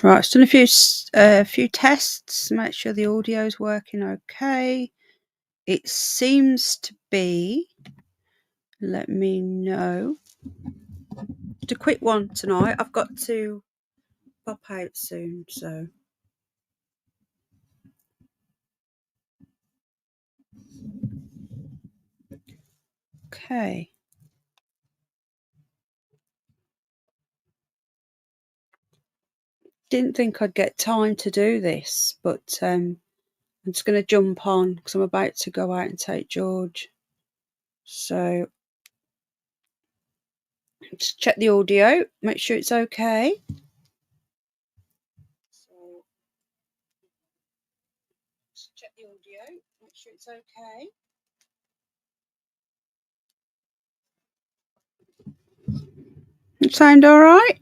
Right, just done a few tests. Make sure the audio is working okay. It seems to be. Let me know. Just a quick one tonight. I've got to pop out soon, so. Okay. Didn't think I'd get time to do this, but I'm just going to jump on because I'm about to go out and take George. So just check the audio, make sure it's okay. So just check the audio, make sure it's okay. Sound all right?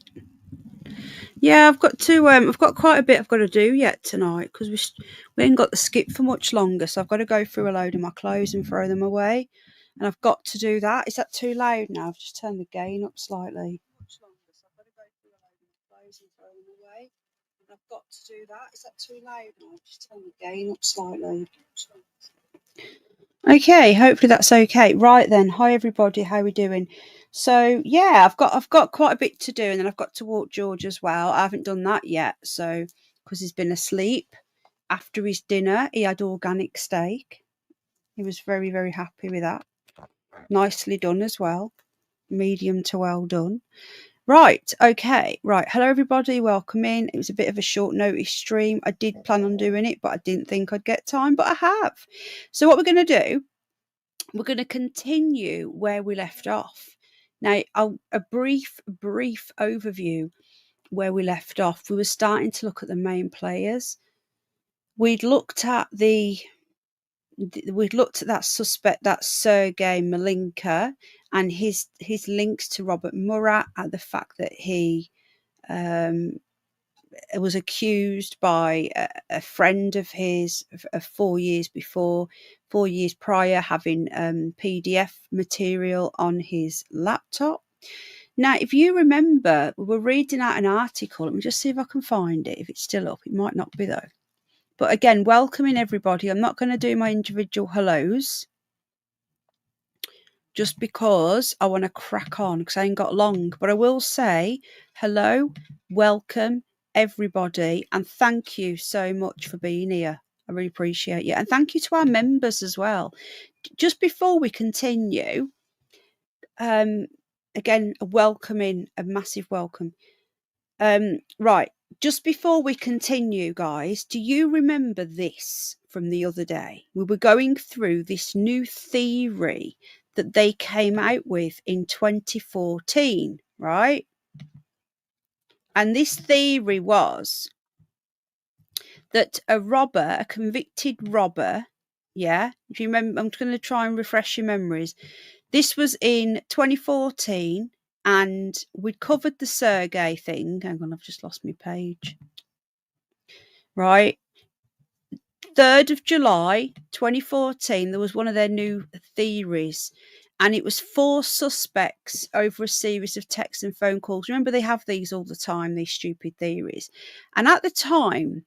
Yeah, I've got to. I've got quite a bit I've got to do yet tonight because we ain't got the skip for much longer. So I've got to go through a load of my clothes and throw them away, and I've got to do that. Is that too loud now? I've just turned the gain up slightly. Much longer, so I've got to go through a load of my clothes and throw them away, and I've got to do that. Is that too loud now? I've just turned the gain up slightly. Okay, hopefully that's okay. Right then, hi everybody, how are we doing? So yeah, I've got quite a bit to do, and then I've got to walk George as well. I haven't done that yet, so because he's been asleep. After his dinner, he had organic steak. He was very, very happy with that. Nicely done as well. Medium to well done. Right, okay, right. Hello everybody, welcome in. It was a bit of a short notice stream. I did plan on doing it, but I didn't think I'd get time, but I have. So what we're going to do, we're going to continue where we left off. Now, a brief overview where we left off. We were starting to look at the main players. We'd looked at that suspect, that Sergei Malinka, and his links to Robert Murat, and the fact that he was accused by a friend of his 4 years prior, having PDF material on his laptop. Now, if you remember, we were reading out an article. Let me just see if I can find it. If it's still up, it might not be though. But again, welcoming everybody. I'm not going to do my individual hellos just because I want to crack on because I ain't got long. But I will say hello, welcome everybody, and thank you so much for being here. I really appreciate you. And thank you to our members as well. Just before we continue, again, a massive welcome. Right, just before we continue, guys, do you remember this from the other day? We were going through this new theory that they came out with in 2014, right? And this theory was that a convicted robber, yeah, if you remember, I'm going to try and refresh your memories. This was in 2014, and we'd covered the Sergei thing. Hang on, I've just lost my page. Right. 3rd of July 2014, there was one of their new theories, and it was 4 suspects over a series of texts and phone calls. Remember, they have these all the time, these stupid theories. And at the time,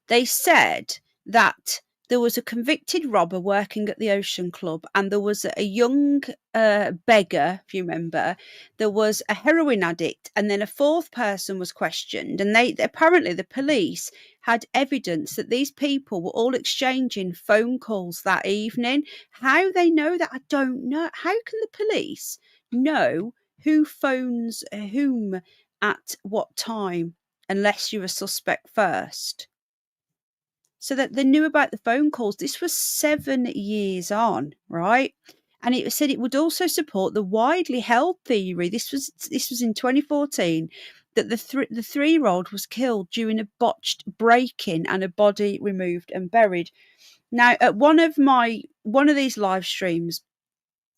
they said that there was a convicted robber working at the Ocean Club, and there was a young beggar, if you remember. There was a heroin addict, and then a 4th person was questioned. And apparently the police had evidence that these people were all exchanging phone calls that evening. How they know that, I don't know. How can the police know who phones whom at what time unless you're a suspect first? So that they knew about the phone calls. This was 7 years on, right? And it said it would also support the widely held theory. This was in 2014, that the 3-year-old was killed during a botched break-in and a body removed and buried. Now, at one of these live streams,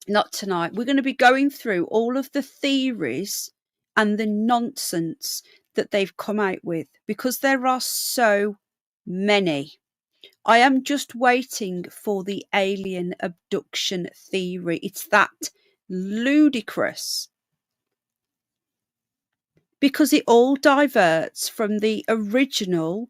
not tonight, we're going to be going through all of the theories and the nonsense that they've come out with, because there are so many. I am just waiting for the alien abduction theory. It's that ludicrous. because it all diverts from the original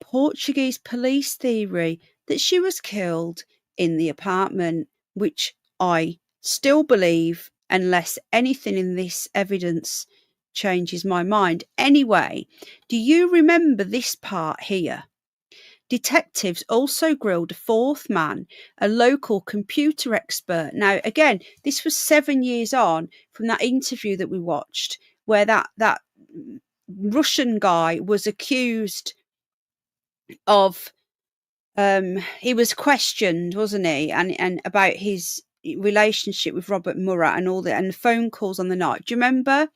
Portuguese police theory that she was killed in the apartment, which I still believe, unless anything in this evidence changes my mind. Anyway, do you remember this part here? Detectives also grilled a fourth man, a local computer expert. Now, again, this was 7 years on from that interview that we watched, where that Russian guy was accused of he was questioned, wasn't he? And about his relationship with Robert Murat and all that, and the phone calls on the night. Do you remember?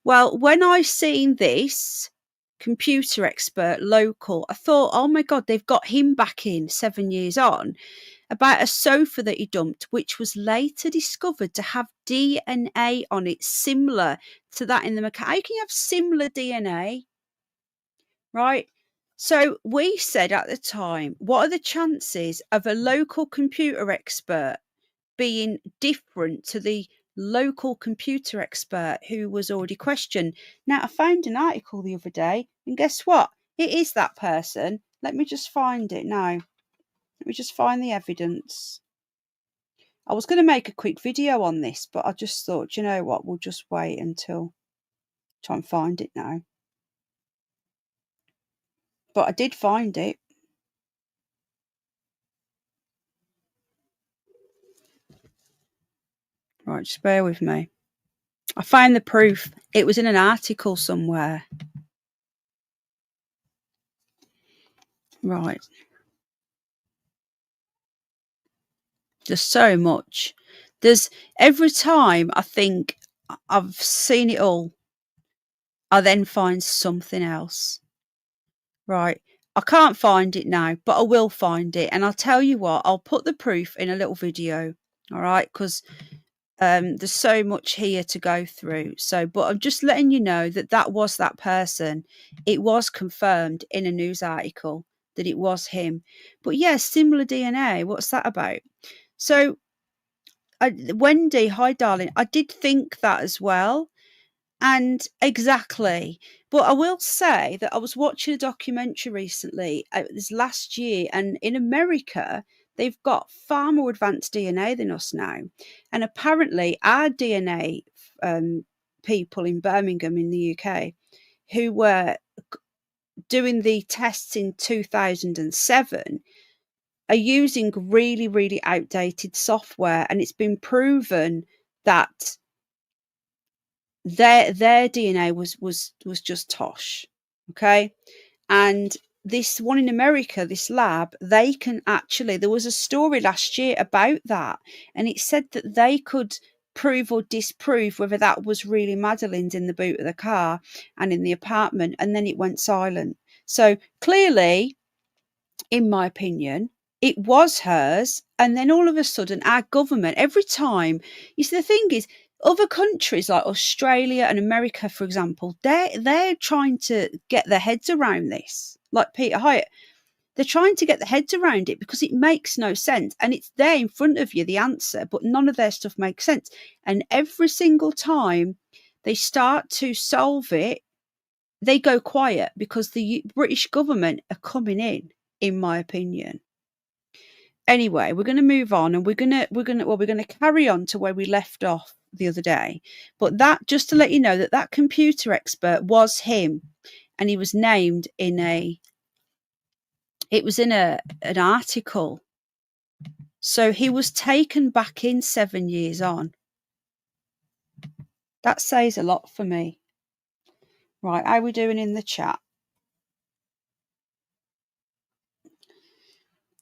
Well, when I seen this computer expert local, I thought, oh my God, they've got him back in 7 years on about a sofa that he dumped, which was later discovered to have DNA on it, similar to that in the Mccann. How can you have similar DNA? Right? So we said at the time, what are the chances of a local computer expert being different to the local computer expert who was already questioned? Now, I found an article the other day, and guess what? It is that person. Let me just find it now. Let me just find the evidence. I was going to make a quick video on this, but I just thought, you know what? We'll just wait until try and find it now. But I did find it. Right, just bear with me. I found the proof. It was in an article somewhere. Right. There's so much. There's every time I think I've seen it all, I then find something else. Right. I can't find it now, but I will find it. And I'll tell you what, I'll put the proof in a little video. All right. Because there's so much here to go through. So, but I'm just letting you know that that was that person. It was confirmed in a news article that it was him. But yeah, similar DNA. What's that about? So, Wendy, hi, darling. I did think that as well. And exactly. But I will say that I was watching a documentary recently, this last year, and in America, they've got far more advanced DNA than us now. And apparently, our DNA people in Birmingham in the UK who were doing the tests in 2007 are using really, really outdated software. And it's been proven that their DNA was just tosh. Okay. And this one in America, this lab, they can actually, there was a story last year about that, and it said that they could prove or disprove whether that was really Madeleine's in the boot of the car and in the apartment, and then it went silent. So clearly, in my opinion, it was hers. And then all of a sudden, our government, every time, you see, the thing is, other countries like Australia and America, for example, they're trying to get their heads around this. Like Peter Hyatt, they're trying to get their heads around it because it makes no sense. And it's there in front of you, the answer, but none of their stuff makes sense. And every single time they start to solve it, they go quiet because the British government are coming in my opinion. Anyway, we're going to move on, and we're going to carry on to where we left off the other day. But that, just to let you know, that computer expert was him, and he was named in an article. So he was taken back in 7 years on. That says a lot for me. Right, how are we doing in the chat?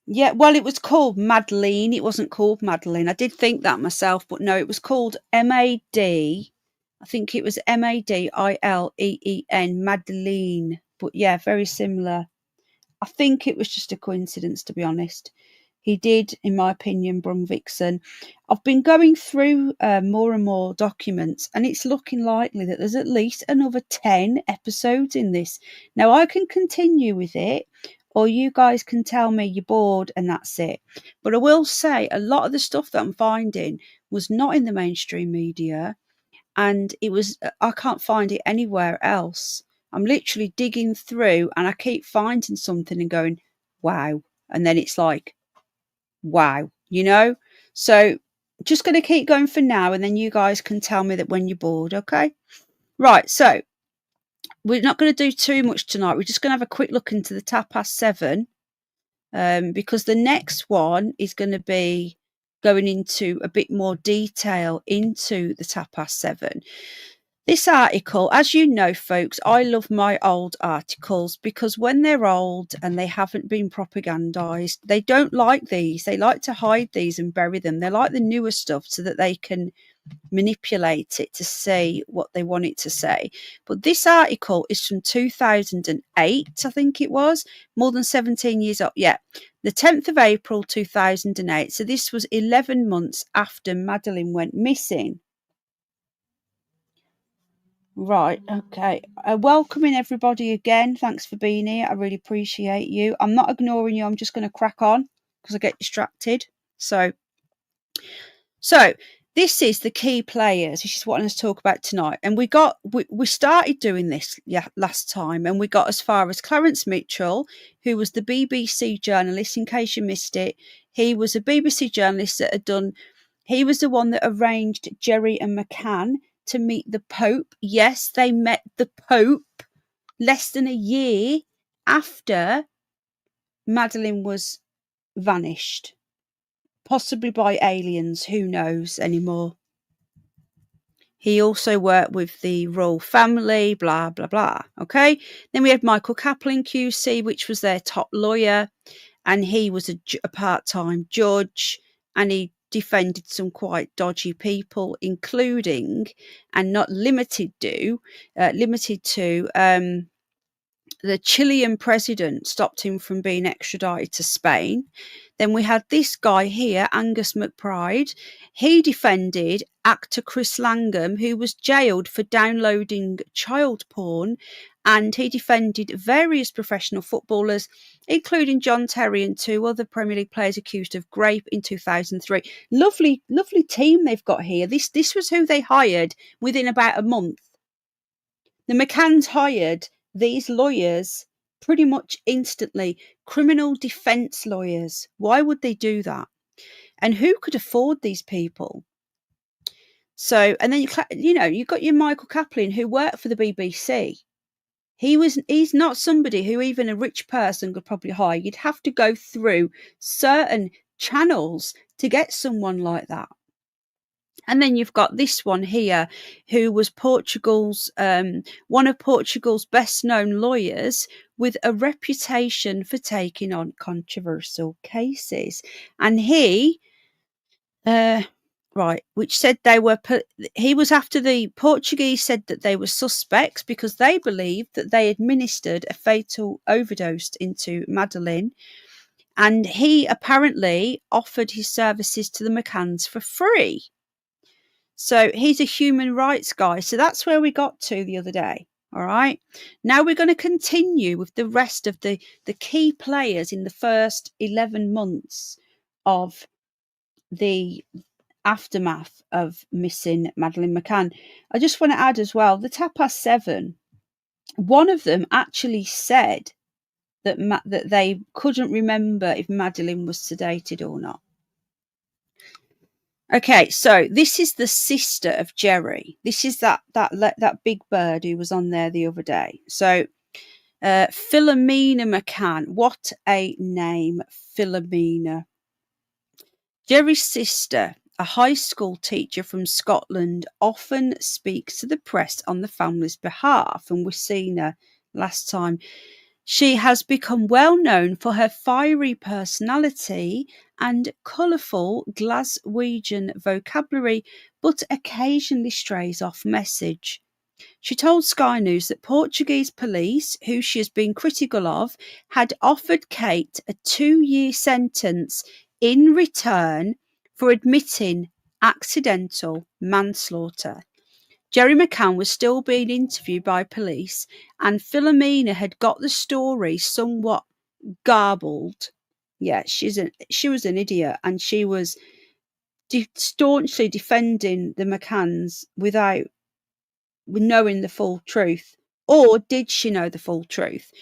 Yeah, well, it was called Madeleine. It wasn't called Madeleine. I did think that myself, but no, it was called M-A-D. I think it was Madeileen, Madeleine. But yeah, very similar. I think it was just a coincidence, to be honest. He did, in my opinion, brung Vixen. I've been going through more and more documents, and it's looking likely that there's at least another 10 episodes in this. Now, I can continue with it, or you guys can tell me you're bored and that's it. But I will say a lot of the stuff that I'm finding was not in the mainstream media, and I can't find it anywhere else. I'm literally digging through and I keep finding something and going, wow. And then it's like, wow, So just going to keep going for now, and then you guys can tell me that when you're bored, okay? Right, so we're not going to do too much tonight. We're just going to have a quick look into the Tapas Seven, because the next one is going to be going into a bit more detail into the Tapas Seven. This article, as you know, folks, I love my old articles because when they're old and they haven't been propagandized, they don't like these. They like to hide these and bury them. They like the newer stuff so that they can manipulate it to say what they want it to say. But this article is from 2008, I think it was, more than 17 years old. Yeah, the 10th of April 2008. So this was 11 months after Madeleine went missing. Right, okay. Welcoming everybody again. Thanks for being here. I really appreciate you. I'm not ignoring you. I'm just going to crack on because I get distracted. So this is the key players, which is what I'm going to talk about tonight. And we started doing this last time, and we got as far as Clarence Mitchell, who was the BBC journalist. In case you missed it, he was a BBC journalist that he was the one that arranged Jerry and McCann to meet the Pope. Yes, they met the Pope less than a year after Madeleine was vanished, possibly by aliens, who knows anymore. He also worked with the royal family, blah, blah, blah. Okay. Then we had Michael Kaplan QC, which was their top lawyer, and he was a part-time judge, and he defended some quite dodgy people, including and not limited to the Chilean president stopped him from being extradited to Spain. Then we had this guy here, Angus McBride. He defended actor Chris Langham, who was jailed for downloading child porn, and he defended various professional footballers, including John Terry and 2 other Premier League players accused of rape in 2003. Lovely, lovely team they've got here. This was who they hired within about a month. The McCanns hired these lawyers pretty much instantly, criminal defense lawyers. Why would they do that? And who could afford these people? So, and then you got your Michael Kaplan, who worked for the BBC. He's not somebody who even a rich person could probably hire. You'd have to go through certain channels to get someone like that. And then you've got this one here, who was one of Portugal's best known lawyers with a reputation for taking on controversial cases. And which said he was after the Portuguese said that they were suspects because they believed that they administered a fatal overdose into Madeleine. And he apparently offered his services to the McCanns for free. So he's a human rights guy. So that's where we got to the other day. All right. Now we're going to continue with the rest of the key players in the first 11 months of the aftermath of missing Madeleine McCann. I just want to add as well, the Tapas Seven, one of them actually said that they couldn't remember if Madeleine was sedated or not. Okay, so this is the sister of Jerry. This is that big bird who was on there the other day. So Philomena McCann. What a name, Philomena. Jerry's sister, a high school teacher from Scotland, often speaks to the press on the family's behalf, and we've seen her last time. She has become well known for her fiery personality and colourful Glaswegian vocabulary, but occasionally strays off message. She told Sky News that Portuguese police, who she has been critical of, had offered Kate a 2-year sentence in return for admitting accidental manslaughter. Jerry McCann was still being interviewed by police, and Philomena had got the story somewhat garbled. Yeah, she was an idiot, and she was staunchly defending the McCanns without knowing the full truth, or did she know the full truth?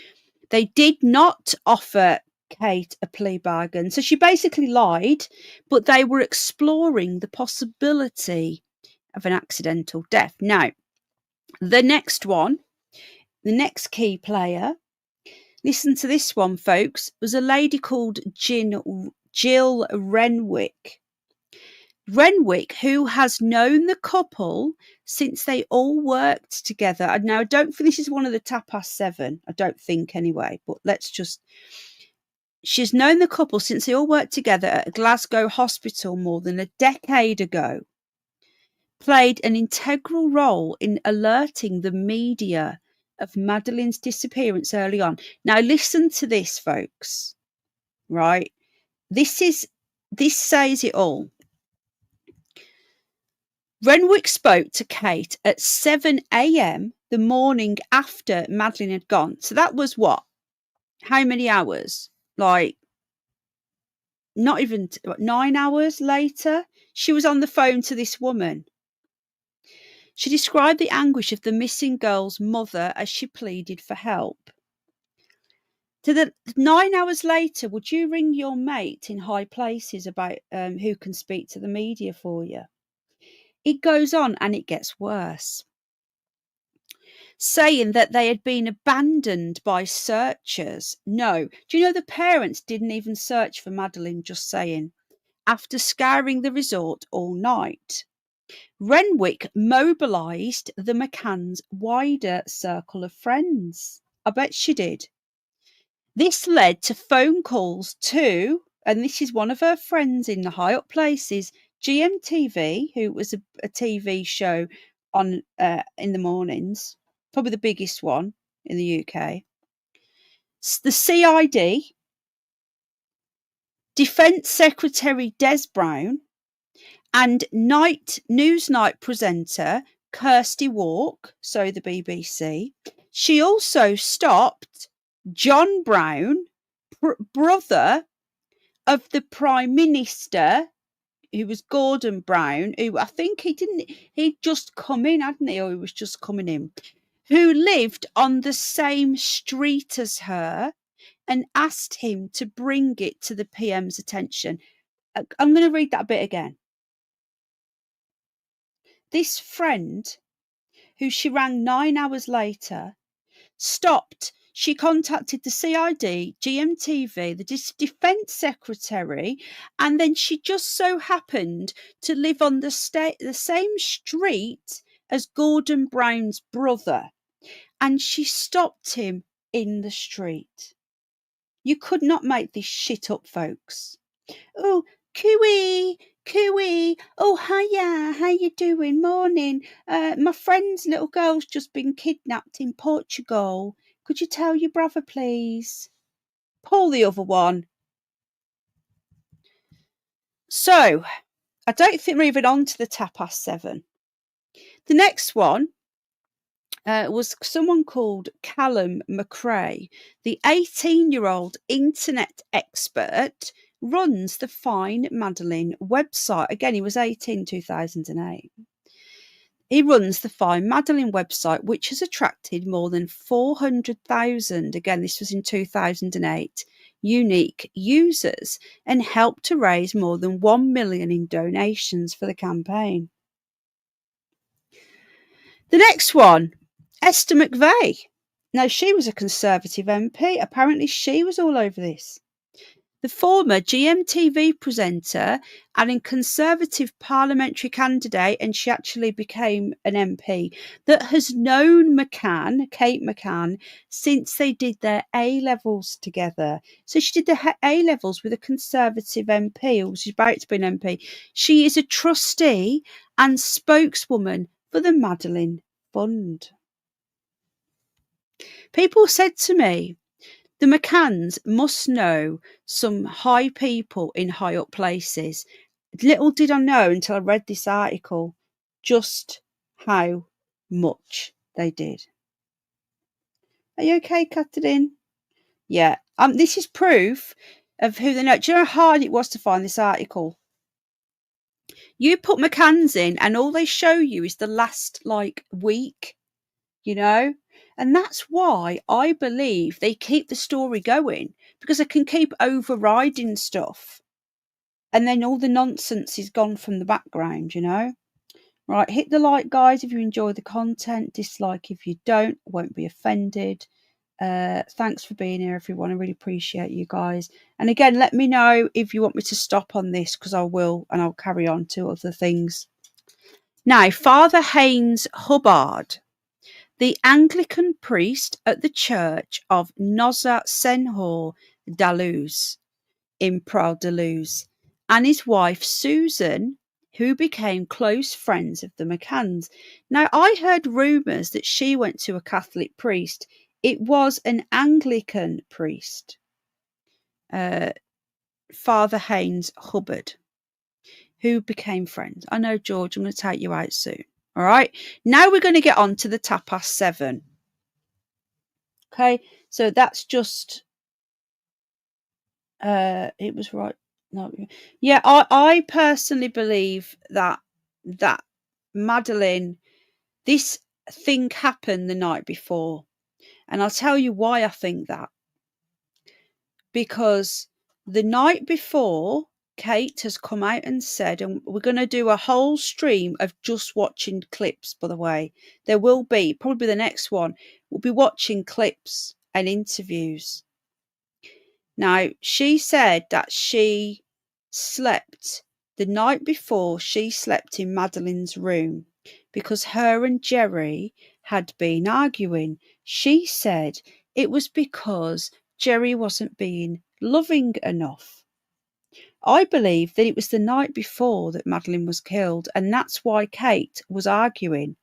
They did not offer Kate a plea bargain, so she basically lied, but they were exploring the possibility of an accidental death. Now, the next one, the next key player, listen to this one, folks, was a lady called Jill Renwick. Renwick, who has known the couple since they all worked together. Now, I don't think this is one of the Tapas Seven. I don't think anyway, but she's known the couple since they all worked together at a Glasgow hospital more than a decade ago. Played an integral role in alerting the media of Madeleine's disappearance early on. Now, listen to this, folks. Right? This says it all. Renwick spoke to Kate at 7 a.m. the morning after Madeleine had gone. So that was what? How many hours? Like, not even 9 hours later, she was on the phone to this woman. She described the anguish of the missing girl's mother as she pleaded for help. 9 hours later, would you ring your mate in high places about who can speak to the media for you? It goes on and it gets worse. Saying that they had been abandoned by searchers. No. Do you know the parents didn't even search for Madeleine, just saying, after scouring the resort all night? Renwick mobilised the McCann's wider circle of friends. I bet she did. This led to phone calls to, and this is one of her friends in the high up places, GMTV, who was a TV show on in the mornings, probably the biggest one in the UK. The CID, Defence Secretary Des Brown, and Newsnight presenter Kirsty Walk, so the BBC. She also stopped John Brown, brother of the Prime Minister, who was Gordon Brown, who I think he'd just come in, hadn't he, or he was just coming in, who lived on the same street as her, and asked him to bring it to the PM's attention. I'm going to read that bit again. This friend, who she rang 9 hours later, stopped. She contacted the CID, GMTV, the Defence Secretary, and then she just so happened to live on the same street as Gordon Brown's brother. And she stopped him in the street. You could not make this shit up, folks. Oh, Cooey, oh, hiya, how you doing? Morning. My friend's little girl's just been kidnapped in Portugal. Could you tell your brother, please? Pull the other one. So, I don't think we're even on to the Tapas Seven. The next one was someone called Callum McRae, the 18-year-old internet expert, runs the Find Madeleine website. Again, he was 18 in 2008. He runs the Find Madeleine website, which has attracted more than 400,000, again, this was in 2008, unique users, and helped to raise more than 1 million in donations for the campaign. The next one, Esther McVeigh. Now, she was a Conservative MP. Apparently, she was all over this. The former GMTV presenter and a Conservative parliamentary candidate, and she actually became an MP, that has known Kate McCann, since they did their A-levels together. So she did the A-levels with a Conservative MP, or she's about to be an MP. She is a trustee and spokeswoman for the Madeleine Fund. People said to me, the McCanns must know some high people in high up places. Little did I know until I read this article just how much they did. Are you okay, Catherine? Yeah. This is proof of who they know. Do you know how hard it was to find this article? You put McCann's in and all they show you is the last week you know? And that's why I believe they keep the story going, because they can keep overriding stuff. And then all the nonsense is gone from the background, you know? Right, hit the like, guys, if you enjoy the content. Dislike if you don't. Won't be offended. Thanks for being here, everyone. I really appreciate you guys. And again, let me know if you want me to stop on this, because I will, and I'll carry on to other things. Now, Father Haynes Hubbard, the Anglican priest at the Church of Noza Senhor Daluz in Pral-de-Luz, and his wife Susan, who became close friends of the McCanns. Now, I heard rumours that she went to a Catholic priest. It was an Anglican priest, Father Haynes Hubbard, who became friends. I know, George, I'm going to take you out soon. All right. Now we're going to get on to the Tapas Seven. Okay. So that's just, it was right. No, yeah, I personally believe that Madeleine, this thing happened the night before. And I'll tell you why I think that. Because the night before, Kate has come out and said, and we're going to do a whole stream of just watching clips, by the way. There will be, probably the next one, we'll be watching clips and interviews. Now, she said that she slept the night before, she slept in Madeleine's room because her and Jerry had been arguing. She said it was because Jerry wasn't being loving enough. I believe that it was the night before that Madeleine was killed, and that's why Kate was arguing,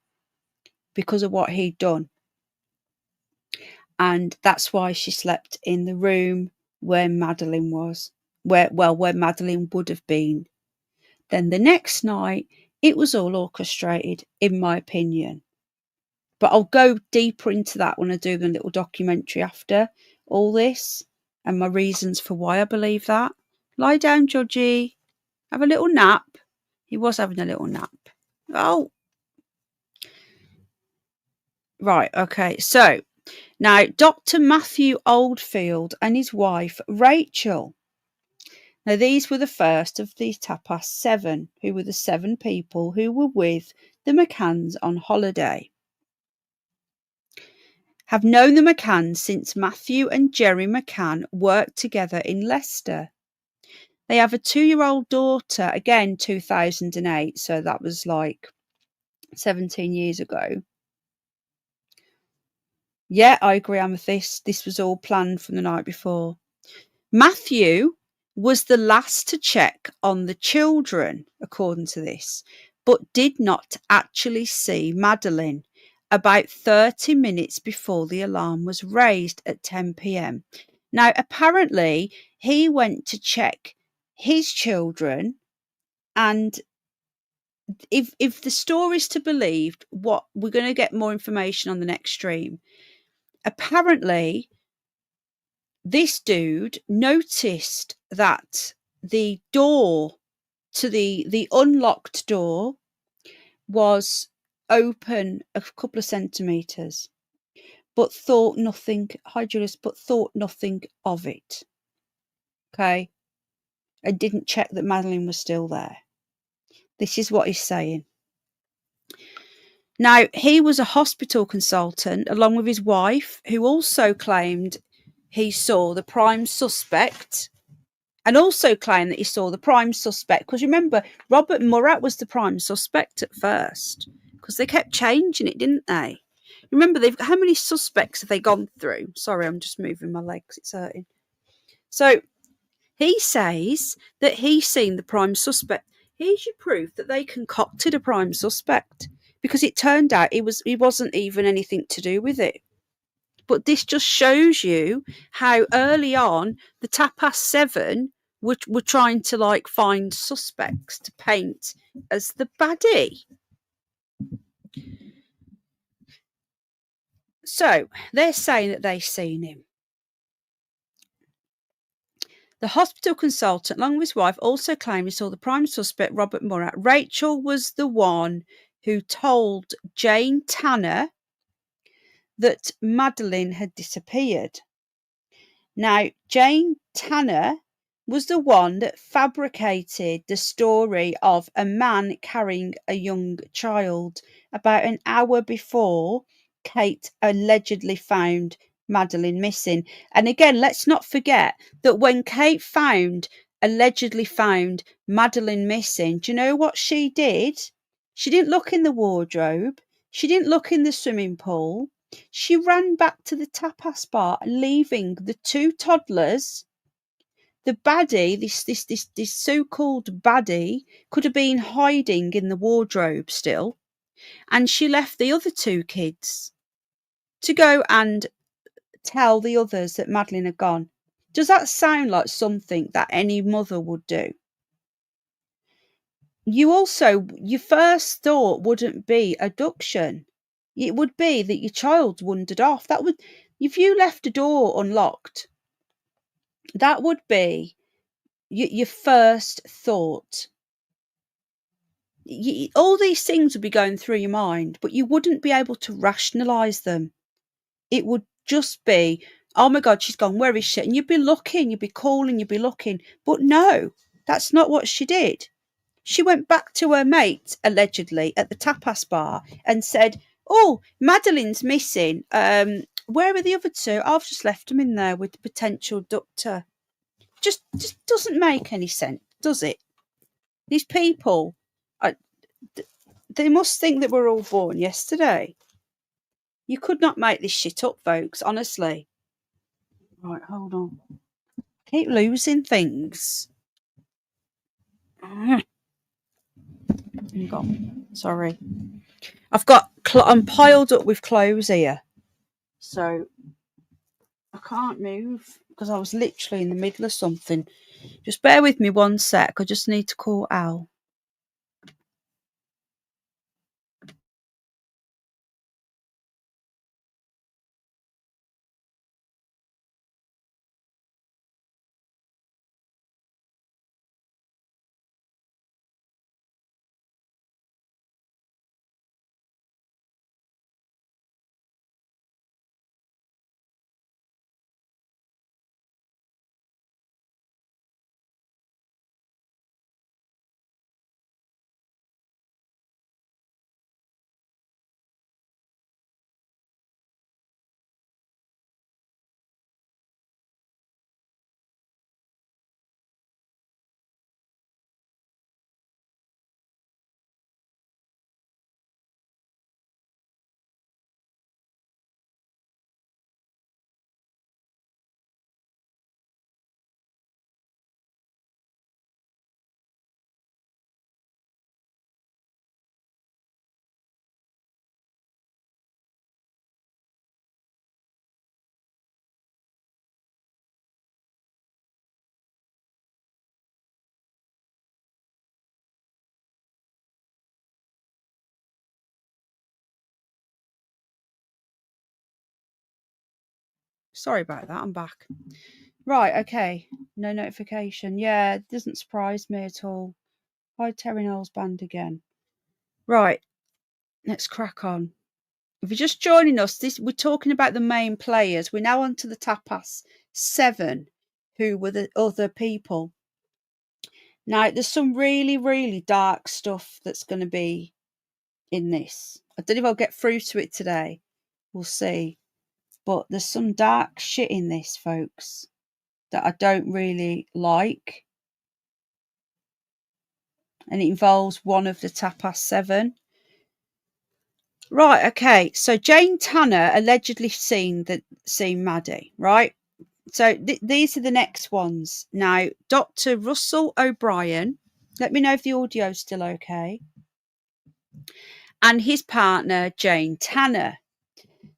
because of what he'd done. And that's why she slept in the room where Madeleine was, where Madeleine would have been. Then the next night, it was all orchestrated, in my opinion. But I'll go deeper into that when I do the little documentary after all this, and my reasons for why I believe that. Lie down, Georgie. Have a little nap. He was having a little nap. Oh. Right, okay. So, now, Dr. Matthew Oldfield and his wife, Rachel. Now, these were the first of the Tapas Seven, who were the 7 people who were with the McCanns on holiday. Have known the McCanns since Matthew and Jerry McCann worked together in Leicester. They have a 2-year-old daughter, again 2008, so that was like 17 years ago. Yeah, I agree, Amethyst. This was all planned from the night before. Matthew was the last to check on the children, according to this, but did not actually see Madeleine about 30 minutes before the alarm was raised at 10 p.m. Now, apparently, he went to check his children, and if the story's to believe, what we're going to get more information on the next stream. Apparently, this dude noticed that the door to the unlocked door was open a couple of centimetres, but thought nothing, hi Julius, but thought nothing of it. Okay. And didn't check that Madeleine was still there. This is what he's saying. Now, he was a hospital consultant along with his wife, who also claimed he saw the prime suspect, and also claimed that he saw the prime suspect. Because remember, Robert Murat was the prime suspect at first, because they kept changing it, didn't they? Remember, how many suspects have they gone through? Sorry, I'm just moving my legs. It's hurting. So he says that he's seen the prime suspect. Here's your proof that they concocted a prime suspect, because it turned out he wasn't even anything to do with it. But this just shows you how early on the Tapas Seven were trying to like find suspects to paint as the baddie. So they're saying that they've seen him. The hospital consultant, along with his wife, also claimed he saw the prime suspect, Robert Murat. Rachel was the one who told Jane Tanner that Madeleine had disappeared. Now, Jane Tanner was the one that fabricated the story of a man carrying a young child about an hour before Kate allegedly found Madeleine missing. And again, let's not forget that when Kate allegedly found Madeleine missing, do you know what she did? She didn't look in the wardrobe. She didn't look in the swimming pool. She ran back to the tapas bar, leaving the two toddlers. The baddie, this so-called baddie, could have been hiding in the wardrobe still, and she left the other two kids to go and tell the others that Madeleine had gone. Does that sound like something that any mother would do? Your first thought wouldn't be abduction. It would be that your child wandered off. If you left a door unlocked, that would be your first thought. All these things would be going through your mind, but you wouldn't be able to rationalize them. It would just be, oh my God, she's gone. Where is she? And you'd be looking, you'd be calling, you'd be looking. But no, that's not what she did. She went back to her mate, allegedly, at the tapas bar and said, oh, Madeleine's missing. Where are the other two? I've just left them in there with the potential abductor. Just doesn't make any sense, does it? These people, they must think that we're all born yesterday. You could not make this shit up, folks, honestly. Right, hold on. Keep losing things. Hang on. Sorry. I'm piled up with clothes here. So I can't move because I was literally in the middle of something. Just bear with me one sec. I just need to call Al. Sorry about that. I'm back. Right, okay. No notification. Yeah, it doesn't surprise me at all. Hi, Terry Knowles Band again. Right, let's crack on. If you're just joining us, we're talking about the main players. We're now on to the Tapas Seven, who were the other people. Now, there's some really, really dark stuff that's going to be in this. I don't know if I'll get through to it today. We'll see. But there's some dark shit in this, folks, that I don't really like. And it involves one of the Tapas Seven. Right, okay. So Jane Tanner allegedly seen Maddie, right? So these are the next ones. Now, Dr. Russell O'Brien, let me know if the audio is still okay, and his partner, Jane Tanner.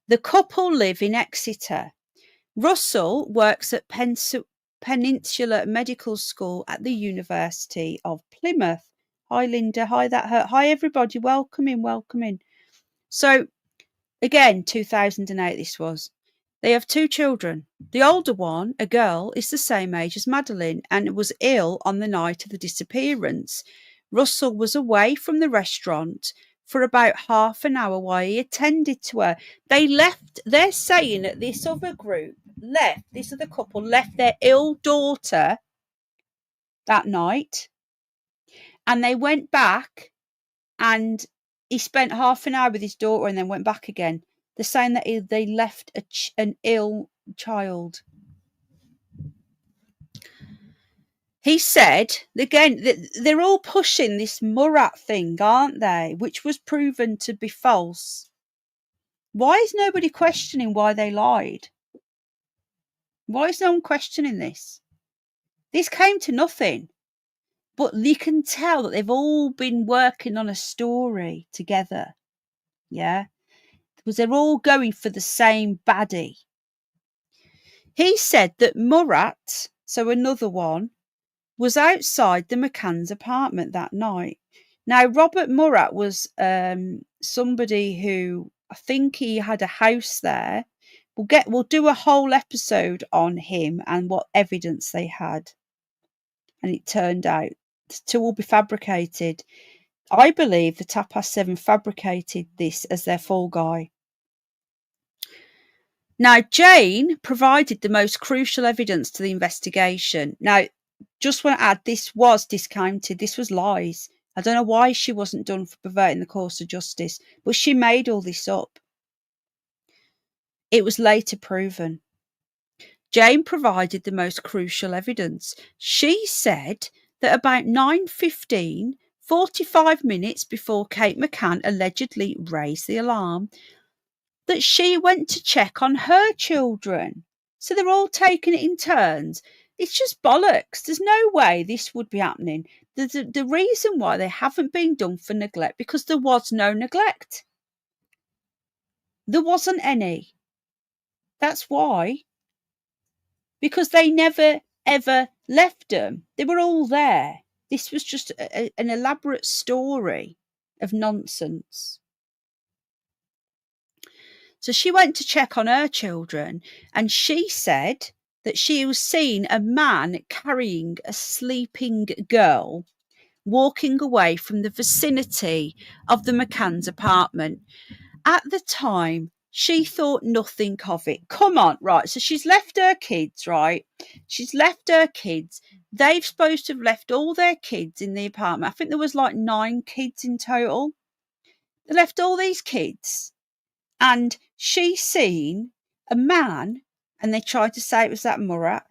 The couple live in Exeter. Russell works at Peninsula Medical School at the University of Plymouth. Hi, Linda. Hi, everybody. Welcome in. So, again, 2008 this was. They have two children. The older one, a girl, is the same age as Madeleine and was ill on the night of the disappearance. Russell was away from the restaurant for about half an hour while he attended to her. They're saying that this other couple left their ill daughter that night, and they went back, and he spent half an hour with his daughter and then went back again. They're saying that they left an ill child. He said, again, they're all pushing this Murat thing, aren't they? Which was proven to be false. Why is nobody questioning why they lied? Why is no one questioning this? This came to nothing. But you can tell that they've all been working on a story together. Yeah? Because they're all going for the same baddie. He said that Murat, so another one, was outside the McCann's apartment that night. Now, Robert Murat was somebody who, I think he had a house there. We'll do a whole episode on him and what evidence they had. And it turned out to all be fabricated. I believe the Tapas Seven fabricated this as their fall guy. Now, Jane provided the most crucial evidence to the investigation. Now, just want to add, this was discounted. This was lies. I don't know why she wasn't done for perverting the course of justice, but she made all this up. It was later proven. Jane provided the most crucial evidence. She said that about 9:15, 45 minutes before Kate McCann allegedly raised the alarm, that she went to check on her children. So they're all taking it in turns. It's just bollocks. There's no way this would be happening. The reason why they haven't been done for neglect, because there was no neglect. There wasn't any. That's why. Because they never, ever left them. They were all there. This was just an elaborate story of nonsense. So she went to check on her children, and she said that she was seeing a man carrying a sleeping girl walking away from the vicinity of the McCann's apartment. At the time, she thought nothing of it. Come on, right. So she's left her kids, right? She's left her kids. They've supposed to have left all their kids in the apartment. I think there was like 9 kids in total. They left all these kids. And she seen a man, and they tried to say it was that Murat,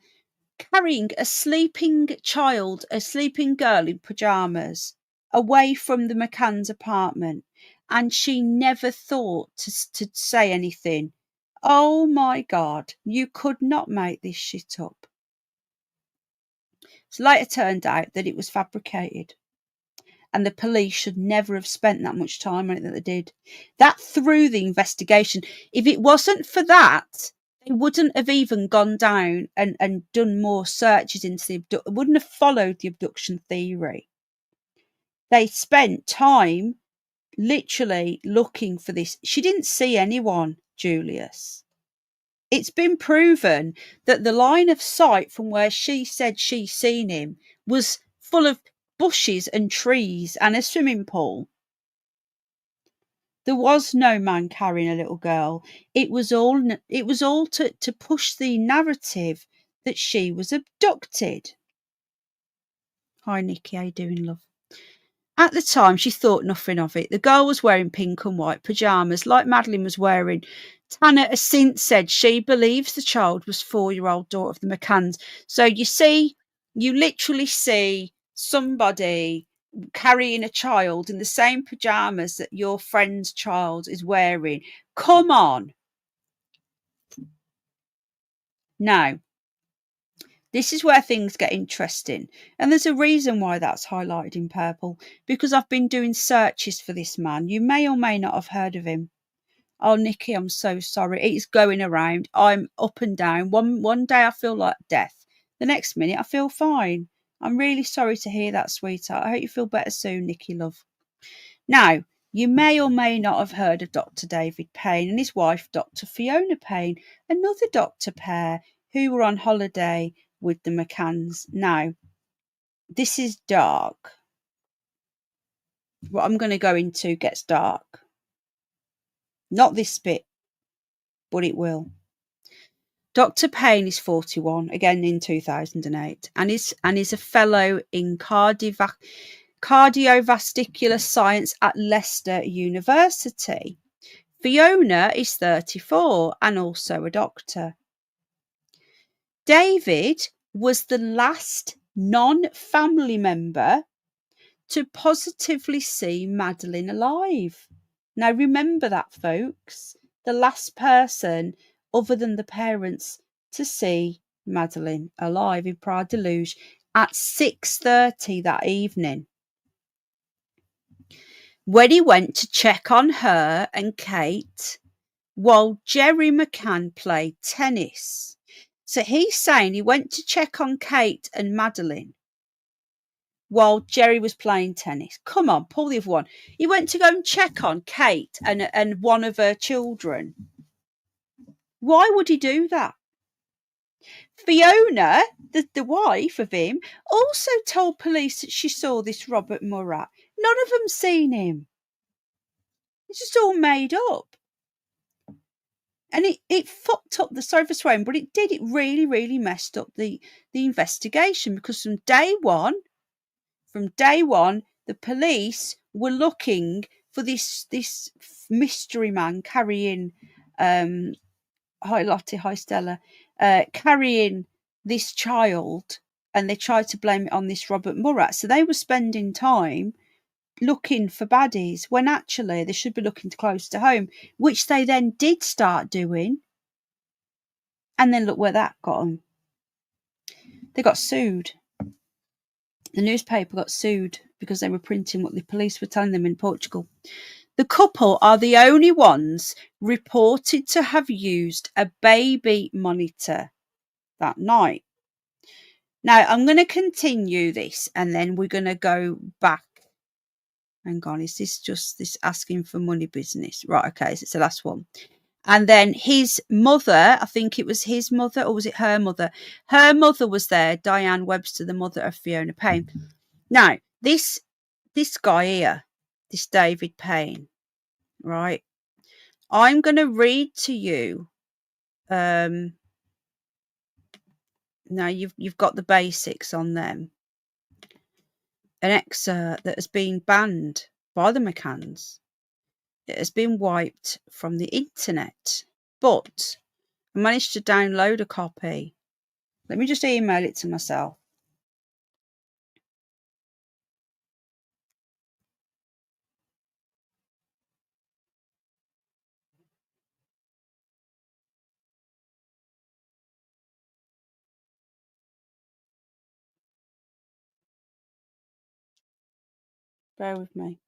carrying a sleeping child, a sleeping girl in pyjamas, away from the McCann's apartment. And she never thought to say anything. Oh my God, you could not make this shit up. So later turned out that it was fabricated. And the police should never have spent that much time on it that they did. That threw the investigation. If it wasn't for that, they wouldn't have even gone down and done more searches into the abduction. Wouldn't have followed the abduction theory. They spent time literally looking for this. She didn't see anyone, Julius. It's been proven that the line of sight from where she said she seen him was full of bushes and trees and a swimming pool. There was no man carrying a little girl. It was all to push the narrative that she was abducted. Hi Nikki, how you doing, love? At the time, she thought nothing of it. The girl was wearing pink and white pyjamas like Madeleine was wearing. Tanner has since said she believes the child was 4-year-old daughter of the McCanns. So you see, you literally see somebody carrying a child in the same pyjamas that your friend's child is wearing. Come on. Now, this is where things get interesting. And there's a reason why that's highlighted in purple. Because I've been doing searches for this man. You may or may not have heard of him. Oh, Nikki, I'm so sorry. It's going around. I'm up and down. One day I feel like death. The next minute I feel fine. I'm really sorry to hear that, sweetheart. I hope you feel better soon, Nikki, love. Now, you may or may not have heard of Dr. David Payne and his wife, Dr. Fiona Payne, another doctor pair who were on holiday with the McCanns. Now, this is dark. what I'm going to go into gets dark. Not this bit, but it will. Dr. Payne is 41, again in 2008, and is a fellow in cardiovascular science at Leicester University. Fiona is 34 and also a doctor. David was the last non-family member to positively see Madeleine alive. Now remember that, folks. The last person other than the parents to see Madeleine alive in Praia de Luz at 6:30 that evening, when he went to check on her and Kate while Jerry McCann played tennis. So he's saying he went to check on Kate and Madeleine while Jerry was playing tennis. Come on, pull the other one. He went to go and check on Kate and one of her children. Why would he do that? Fiona, the wife of him, also told police that she saw this Robert Murat. None of them seen him. It's just all made up. And it fucked up the, sorry for swearing, but it did. It really, really messed up the investigation, because from day one, the police were looking for this mystery man carrying hi Lottie, hi Stella, carrying this child, and they tried to blame it on this Robert Murat. So they were spending time looking for baddies when actually they should be looking close to home, which they then did start doing. And then look where that got them. They got sued. The newspaper got sued because they were printing what the police were telling them in Portugal. The couple are the only ones reported to have used a baby monitor that night. Now, I'm going to continue this and then we're going to go back. Hang on, is this just this asking for money business? Right, okay, so it's the last one. And then his mother, I think it was his mother, or was it her mother? Her mother was there, Diane Webster, the mother of Fiona Payne. Now, this guy here, this David Payne, right? I'm going to read to you. Now you've got the basics on them. An excerpt that has been banned by the McCanns. It has been wiped from the internet, but I managed to download a copy. Let me just email it to myself. Bear with me.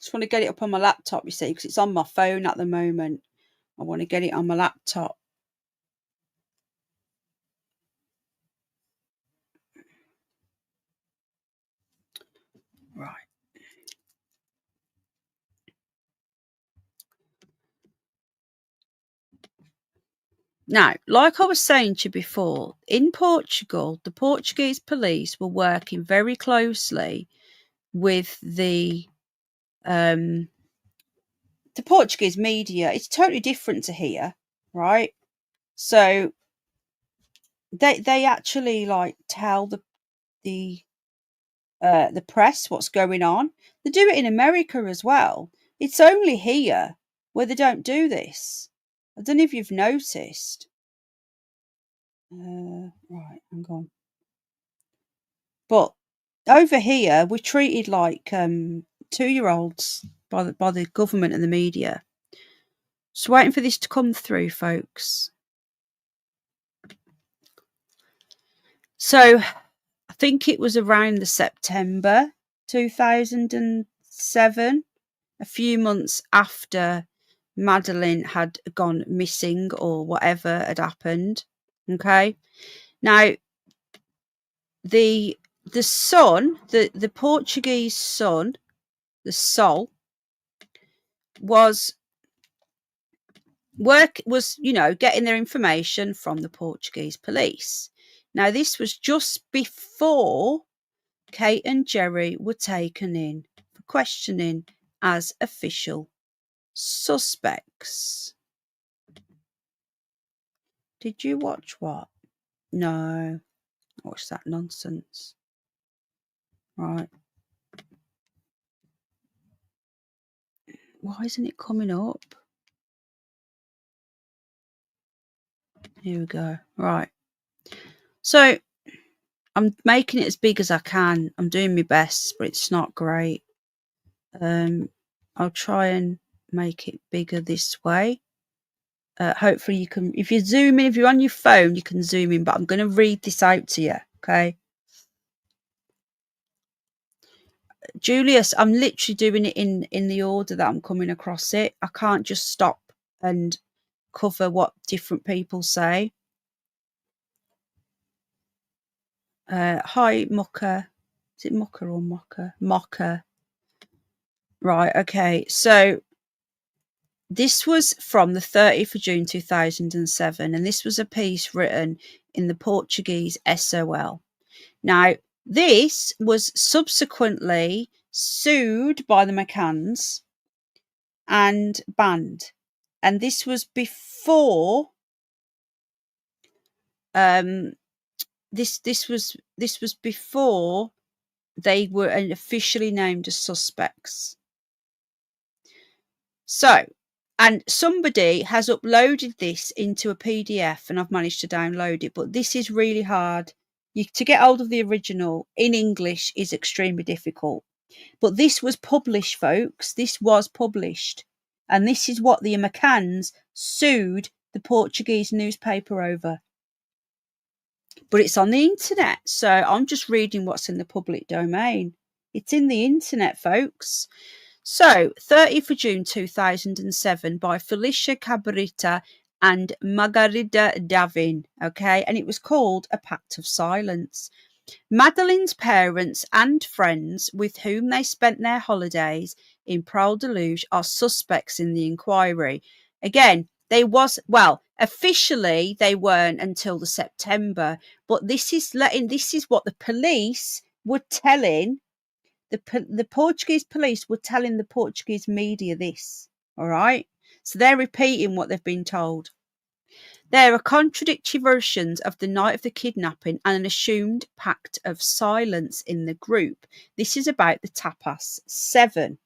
Just want to get it up on my laptop, you see, because it's on my phone at the moment. I want to get it on my laptop. Right. Now, like I was saying to you before, in Portugal, the Portuguese police were working very closely with the Portuguese media. It's totally different to here, right? So they actually like tell the press what's going on. They do it in America as well. It's only here where they don't do this. I don't know if you've noticed. Right, hang on. But over here, we're treated like 2-year-olds by the government and the media. Just waiting for this to come through, folks. So I think it was around the September 2007, a few months after Madeleine had gone missing or whatever had happened. Okay. Now, the son, the Portuguese son, the Sol, was getting their information from the Portuguese police. Now, this was just before Kate and Jerry were taken in for questioning as official suspects. Did you watch what? No. What's that nonsense? Right. Why isn't it coming up? Here we go. Right. So I'm making it as big as I can. I'm doing my best, but it's not great. I'll try and make it bigger this way. Hopefully you can, if you zoom in, if you're on your phone, you can zoom in, but I'm going to read this out to you, okay? Julius, I'm literally doing it in the order that I'm coming across it. I can't just stop and cover what different people say. Hi, Mucker. Is it Mucker or Mocker? Mocker. Right, okay. So this was from the 30th of June 2007, and this was a piece written in the Portuguese SOL. Now, this was subsequently sued by the McCanns and banned. And this was before this was before they were officially named as suspects. So, and somebody has uploaded this into a PDF, and I've managed to download it, but this is really hard. To get hold of the original in English is extremely difficult. But this was published, folks. This was published. And this is what the McCanns sued the Portuguese newspaper over. But it's on the internet, so I'm just reading what's in the public domain. It's in the internet, folks. So, 30th of June 2007 by Felicia Cabrita and Margarida Davin, okay? And it was called A Pact of Silence. Madeleine's parents and friends with whom they spent their holidays in Praia da Luz are suspects in the inquiry. Again, officially they weren't until the September, but this is what the police were telling. The Portuguese police were telling the Portuguese media this, all right? So they're repeating what they've been told. There are contradictory versions of the night of the kidnapping and an assumed pact of silence in the group. This is about the Tapas Seven.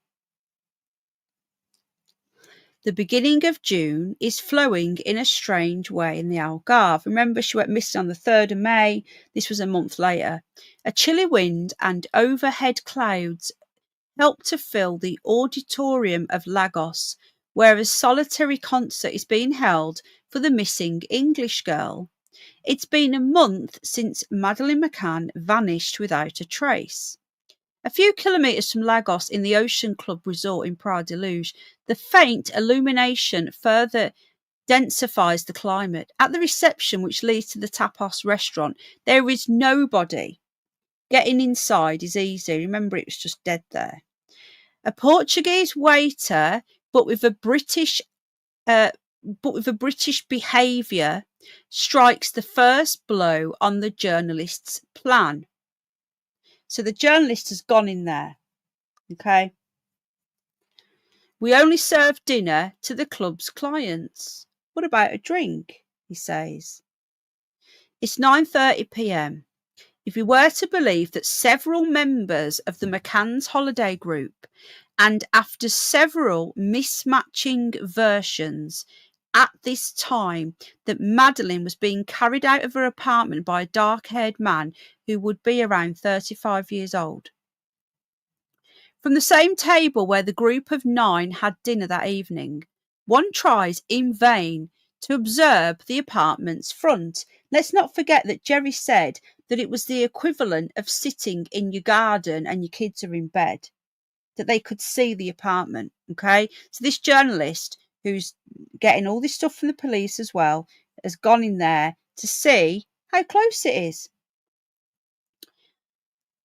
The beginning of June is flowing in a strange way in the Algarve. Remember, she went missing on the 3rd of May. This was a month later. A chilly wind and overhead clouds help to fill the auditorium of Lagos, where a solitary concert is being held for the missing English girl. It's been a month since Madeleine Mccann vanished without a trace. A few kilometres from Lagos in the Ocean Club Resort in Praia da Luz, the faint illumination further densifies the climate. At the reception which leads to the tapas restaurant, there is nobody. Getting inside is easy. Remember, it was just dead there. A Portuguese waiter, but with a British behaviour, strikes the first blow on the journalist's plan. So the journalist has gone in there. Okay. We only serve dinner to the club's clients. What about a drink? He says. It's 9:30 p.m. If we were to believe that several members of the McCann's holiday group, and after several mismatching versions at this time, that Madeleine was being carried out of her apartment by a dark-haired man who would be around 35 years old. From the same table where the group of 9 had dinner that evening, one tries in vain to observe the apartment's front. Let's not forget that Jerry said that it was the equivalent of sitting in your garden and your kids are in bed, that they could see the apartment, okay? So this journalist, who's getting all this stuff from the police as well, has gone in there to see how close it is.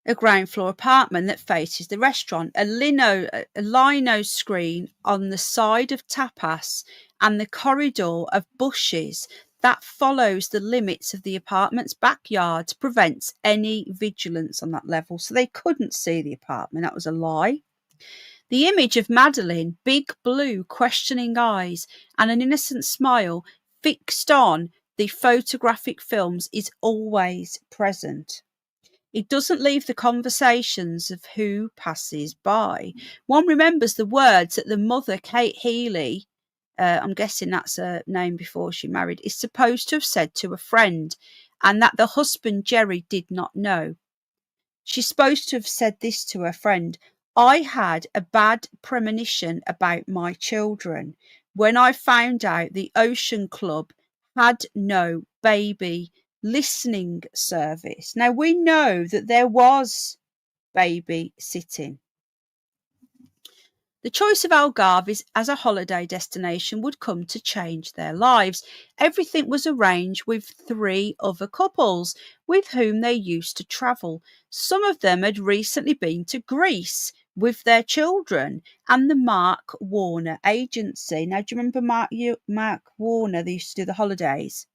A ground floor apartment that faces the restaurant, a lino screen on the side of tapas, and the corridor of bushes that follows the limits of the apartment's backyard, prevents any vigilance on that level. So they couldn't see the apartment. That was a lie. The image of Madeleine, big blue questioning eyes and an innocent smile fixed on the photographic films, is always present. It doesn't leave the conversations of who passes by. One remembers the words that the mother, Kate Healy, I'm guessing that's her name before she married, is supposed to have said to a friend, and that the husband, Jerry, did not know. She's supposed to have said this to her friend: I had a bad premonition about my children when I found out the Ocean Club had no baby listening service. Now, we know that there was babysitting. The choice of Algarve as a holiday destination would come to change their lives. Everything was arranged with 3 other couples with whom they used to travel. Some of them had recently been to Greece with their children and the Mark Warner agency. Now, do you remember Mark Warner? They used to do the holidays.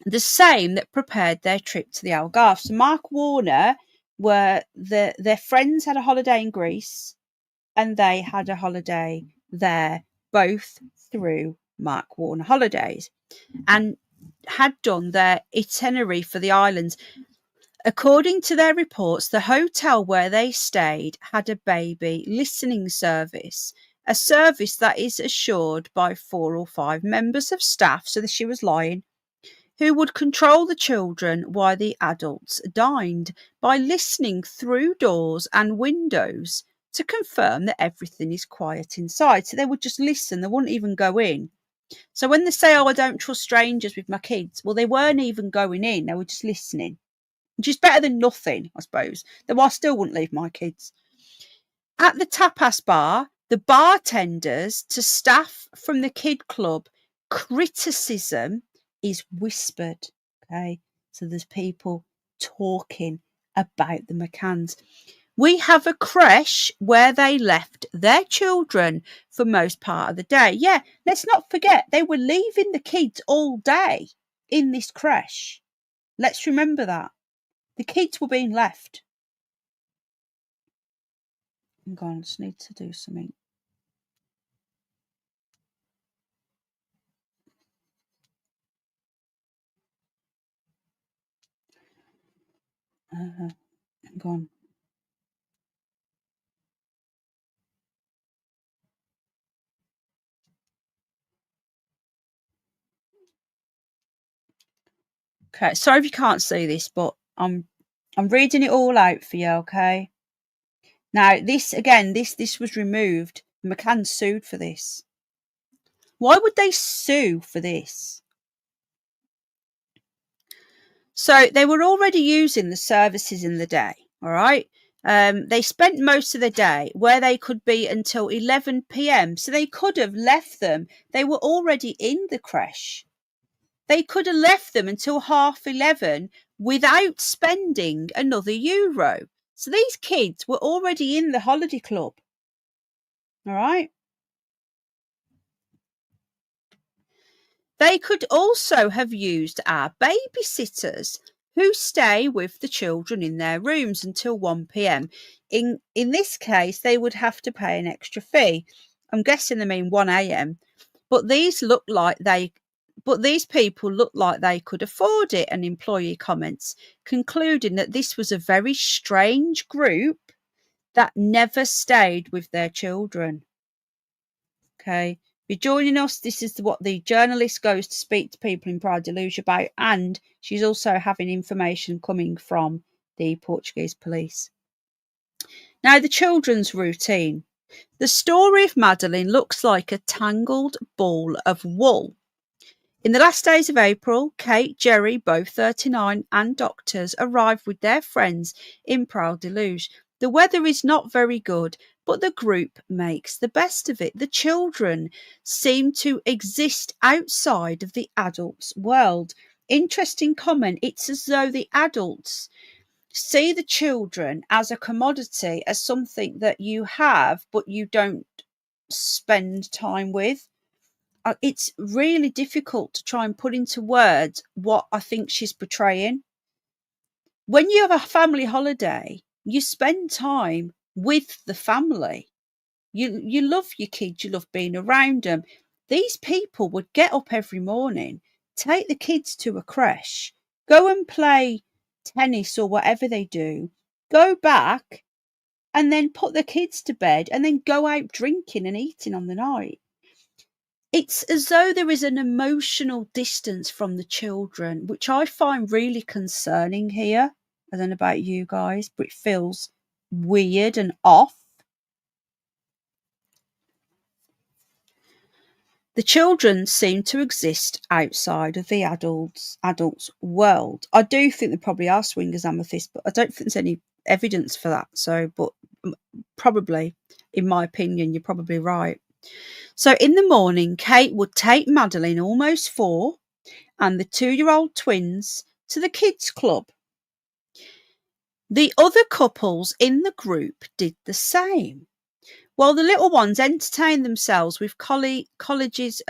The same that prepared their trip to the Algarve. So Mark Warner their friends had a holiday in Greece, and they had a holiday there, both through Mark Warner Holidays, and had done their itinerary for the islands. According to their reports, the hotel where they stayed had a baby listening service, a service that is assured by 4 or 5 members of staff, so that she was lying, who would control the children while the adults dined by listening through doors and windows to confirm that everything is quiet inside. So they would just listen, they wouldn't even go in. So when they say, oh, I don't trust strangers with my kids, well, they weren't even going in, they were just listening, which is better than nothing, I suppose, though I still wouldn't leave my kids. At the tapas bar, the bartenders to staff from the kid club, criticism is whispered. Okay, so there's people talking about the McCanns. We have a creche where they left their children for most part of the day. Yeah, let's not forget they were leaving the kids all day in this creche. Let's remember that. The kids were being left. Hang on, I just need to do something. Hang on. Okay, sorry if you can't see this, but I'm reading it all out for you, okay? Now, this again, this was removed. McCann sued for this. Why would they sue for this? So they were already using the services in the day, all right? They spent most of the day where they could be until 11 p.m. So they could have left them. They were already in the creche. They could have left them until 11:30 without spending another euro. So these kids were already in the holiday club. All right. They could also have used our babysitters who stay with the children in their rooms until 1 p.m. In this case, they would have to pay an extra fee. I'm guessing they mean 1 a.m. But these people look like they could afford it, an employee comments, concluding that this was a very strange group that never stayed with their children. Okay. If you're joining us, this is what the journalist goes to speak to people in Praia da Luz about, and she's also having information coming from the Portuguese police. Now, the children's routine. The story of Madeleine looks like a tangled ball of wool. In the last days of April, Kate, Jerry, both 39, and doctors arrived with their friends in Praia da Luz. The weather is not very good, but the group makes the best of it. The children seem to exist outside of the adults' world. Interesting comment. It's as though the adults see the children as a commodity, as something that you have, but you don't spend time with. it's really difficult to try and put into words what I think she's portraying. When you have a family holiday, you spend time with the family. You love your kids, you love being around them. These people would get up every morning, take the kids to a creche, go and play tennis or whatever they do, go back and then put the kids to bed and then go out drinking and eating on the night. It's as though there is an emotional distance from the children, which I find really concerning here. I don't know about you guys, but it feels weird and off. The children seem to exist outside of the adults' world. I do think there probably are swingers, Amethyst, but I don't think there's any evidence for that. So, but probably, in my opinion, you're probably right. So in the morning, Kate would take Madeleine, almost 4, and the 2-year-old twins to the kids' club. The other couples in the group did the same. While the little ones entertained themselves with collages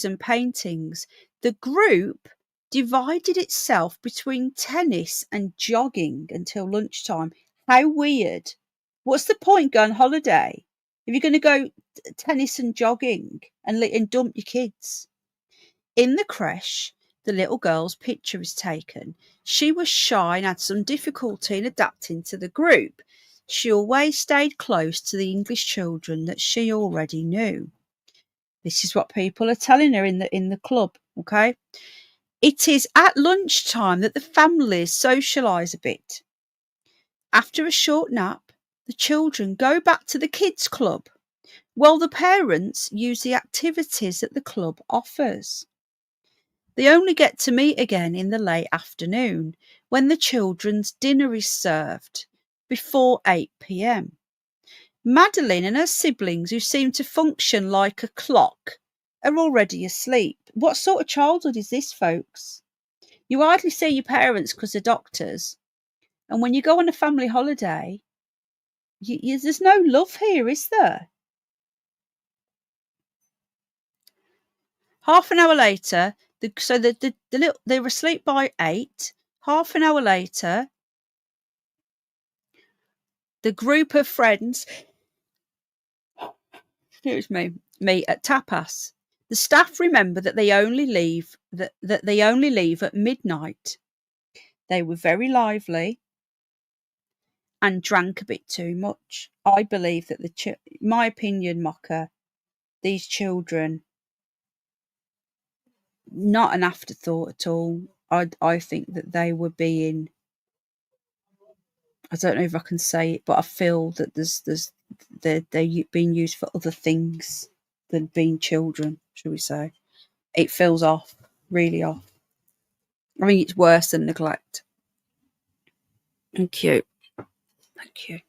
and paintings, the group divided itself between tennis and jogging until lunchtime. How weird. What's the point going on holiday if you're going to go tennis and jogging and dump your kids? In the creche, the little girl's picture is taken. She was shy and had some difficulty in adapting to the group. She always stayed close to the English children that she already knew. This is what people are telling her in the club, okay? It is at lunchtime that the families socialise a bit. After a short nap, the children go back to the kids' club, while the parents use the activities that the club offers. They only get to meet again in the late afternoon, when the children's dinner is served, before 8 p.m. Madeleine and her siblings, who seem to function like a clock, are already asleep. What sort of childhood is this, folks? You hardly see your parents because they're doctors. And when you go on a family holiday, there's no love here, is there? Half an hour later, they were asleep by 8. Half an hour later, the group of friends, excuse me, meet at Tapas. The staff remember that they only leave at midnight. They were very lively and drank a bit too much. I believe that my opinion, Mocha, these children, not an afterthought at all. I think that they were being, I don't know if I can say it, but I feel that they're being used for other things than being children, shall we say. It feels off, really off. I mean, it's worse than neglect. Thank you. Thank you.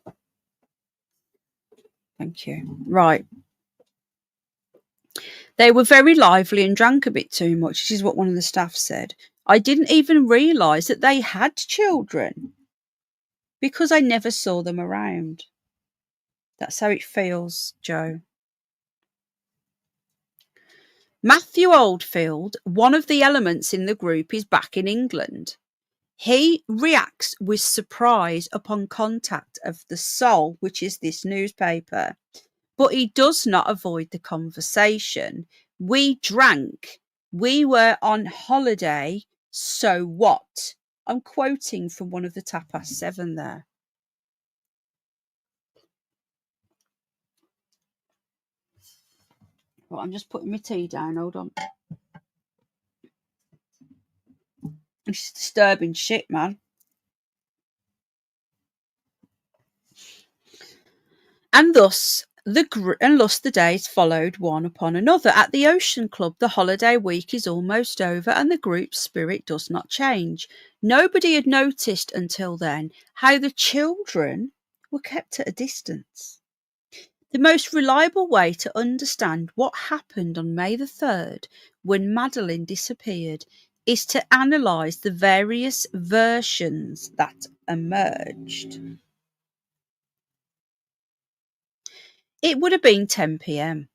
Thank you. Right. They were very lively and drank a bit too much. This is what one of the staff said. I didn't even realise that they had children because I never saw them around. That's how it feels, Joe. Matthew Oldfield, one of the elements in the group, is back in England. He reacts with surprise upon contact of the Soul, which is this newspaper, but he does not avoid the conversation. We drank. We were on holiday. So what? I'm quoting from one of the Tapas Seven there. Well, I'm just putting my tea down. Hold on. It's disturbing shit, man. And thus the days followed one upon another. At the Ocean Club, the holiday week is almost over and the group's spirit does not change. Nobody had noticed until then how the children were kept at a distance. The most reliable way to understand what happened on May the 3rd, when Madeleine disappeared, is to analyse the various versions that emerged. It would have been 10 p.m.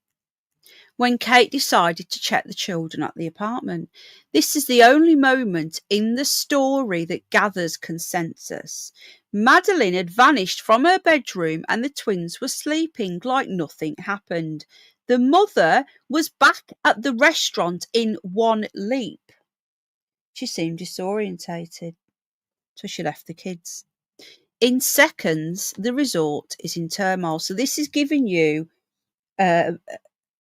when Kate decided to check the children at the apartment. This is the only moment in the story that gathers consensus. Madeleine had vanished from her bedroom and the twins were sleeping like nothing happened. The mother was back at the restaurant in one leap. She seemed disorientated, so she left the kids. In seconds, the resort is in turmoil. So this is giving you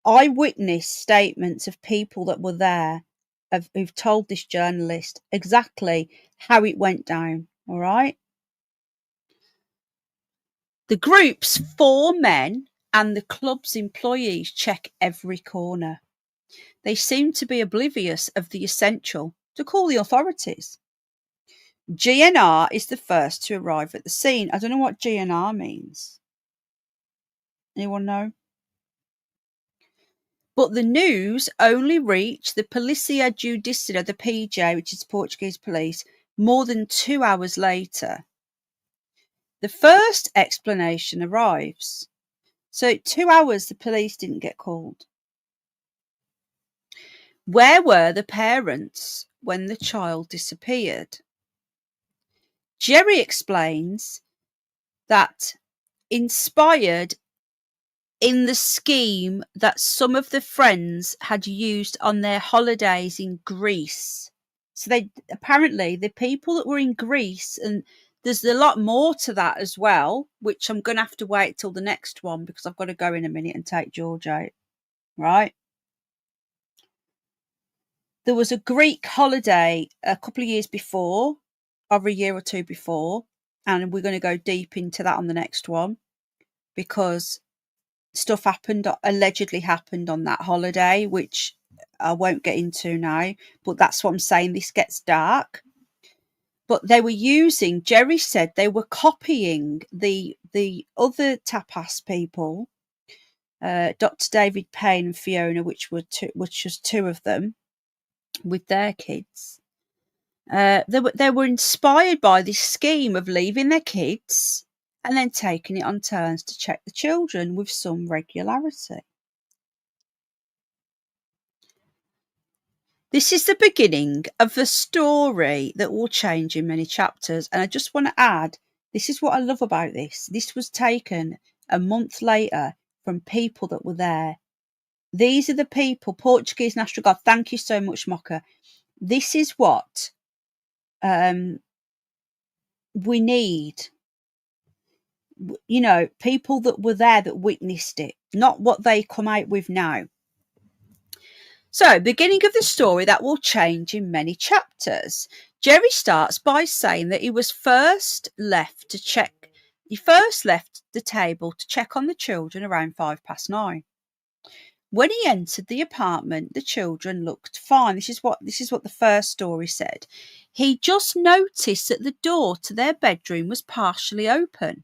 eyewitness statements of people that were there, who've told this journalist exactly how it went down. All right. The group's 4 men and the club's employees check every corner. They seem to be oblivious of the essential to call the authorities. GNR is the first to arrive at the scene. I don't know what GNR means. Anyone know? But the news only reached the Polícia Judiciária, the PJ, which is Portuguese police, more than 2 hours later. The first explanation arrives. So 2 hours the police didn't get called. Where were the parents when the child disappeared? Jerry explains that inspired in the scheme that some of the friends had used on their holidays in Greece. So they apparently, the people that were in Greece, and there's a lot more to that as well, which I'm going to have to wait till the next one because I've got to go in a minute and take George out, right? There was a Greek holiday a couple of years before, over a year or two before, and we're going to go deep into that on the next one because stuff allegedly happened on that holiday, which I won't get into now, but that's what I'm saying. This gets dark. But they were using, Jerry said they were copying the other tapas people, Dr. David Payne and Fiona, which was 2 of them with their kids. They were inspired by this scheme of leaving their kids and then taking it on turns to check the children with some regularity. This is the beginning of a story that will change in many chapters. And I just want to add, this is what I love about this. This was taken a month later from people that were there. These are the people, Portuguese National Guard. Thank you so much, Mocha. This is what we need. You know, people that were there that witnessed it, not what they come out with now. So, beginning of the story that will change in many chapters. Jerry starts by saying that he first left the table to check on the children around 9:05. When he entered the apartment, the children looked fine. This is what the first story said. He just noticed that the door to their bedroom was partially open.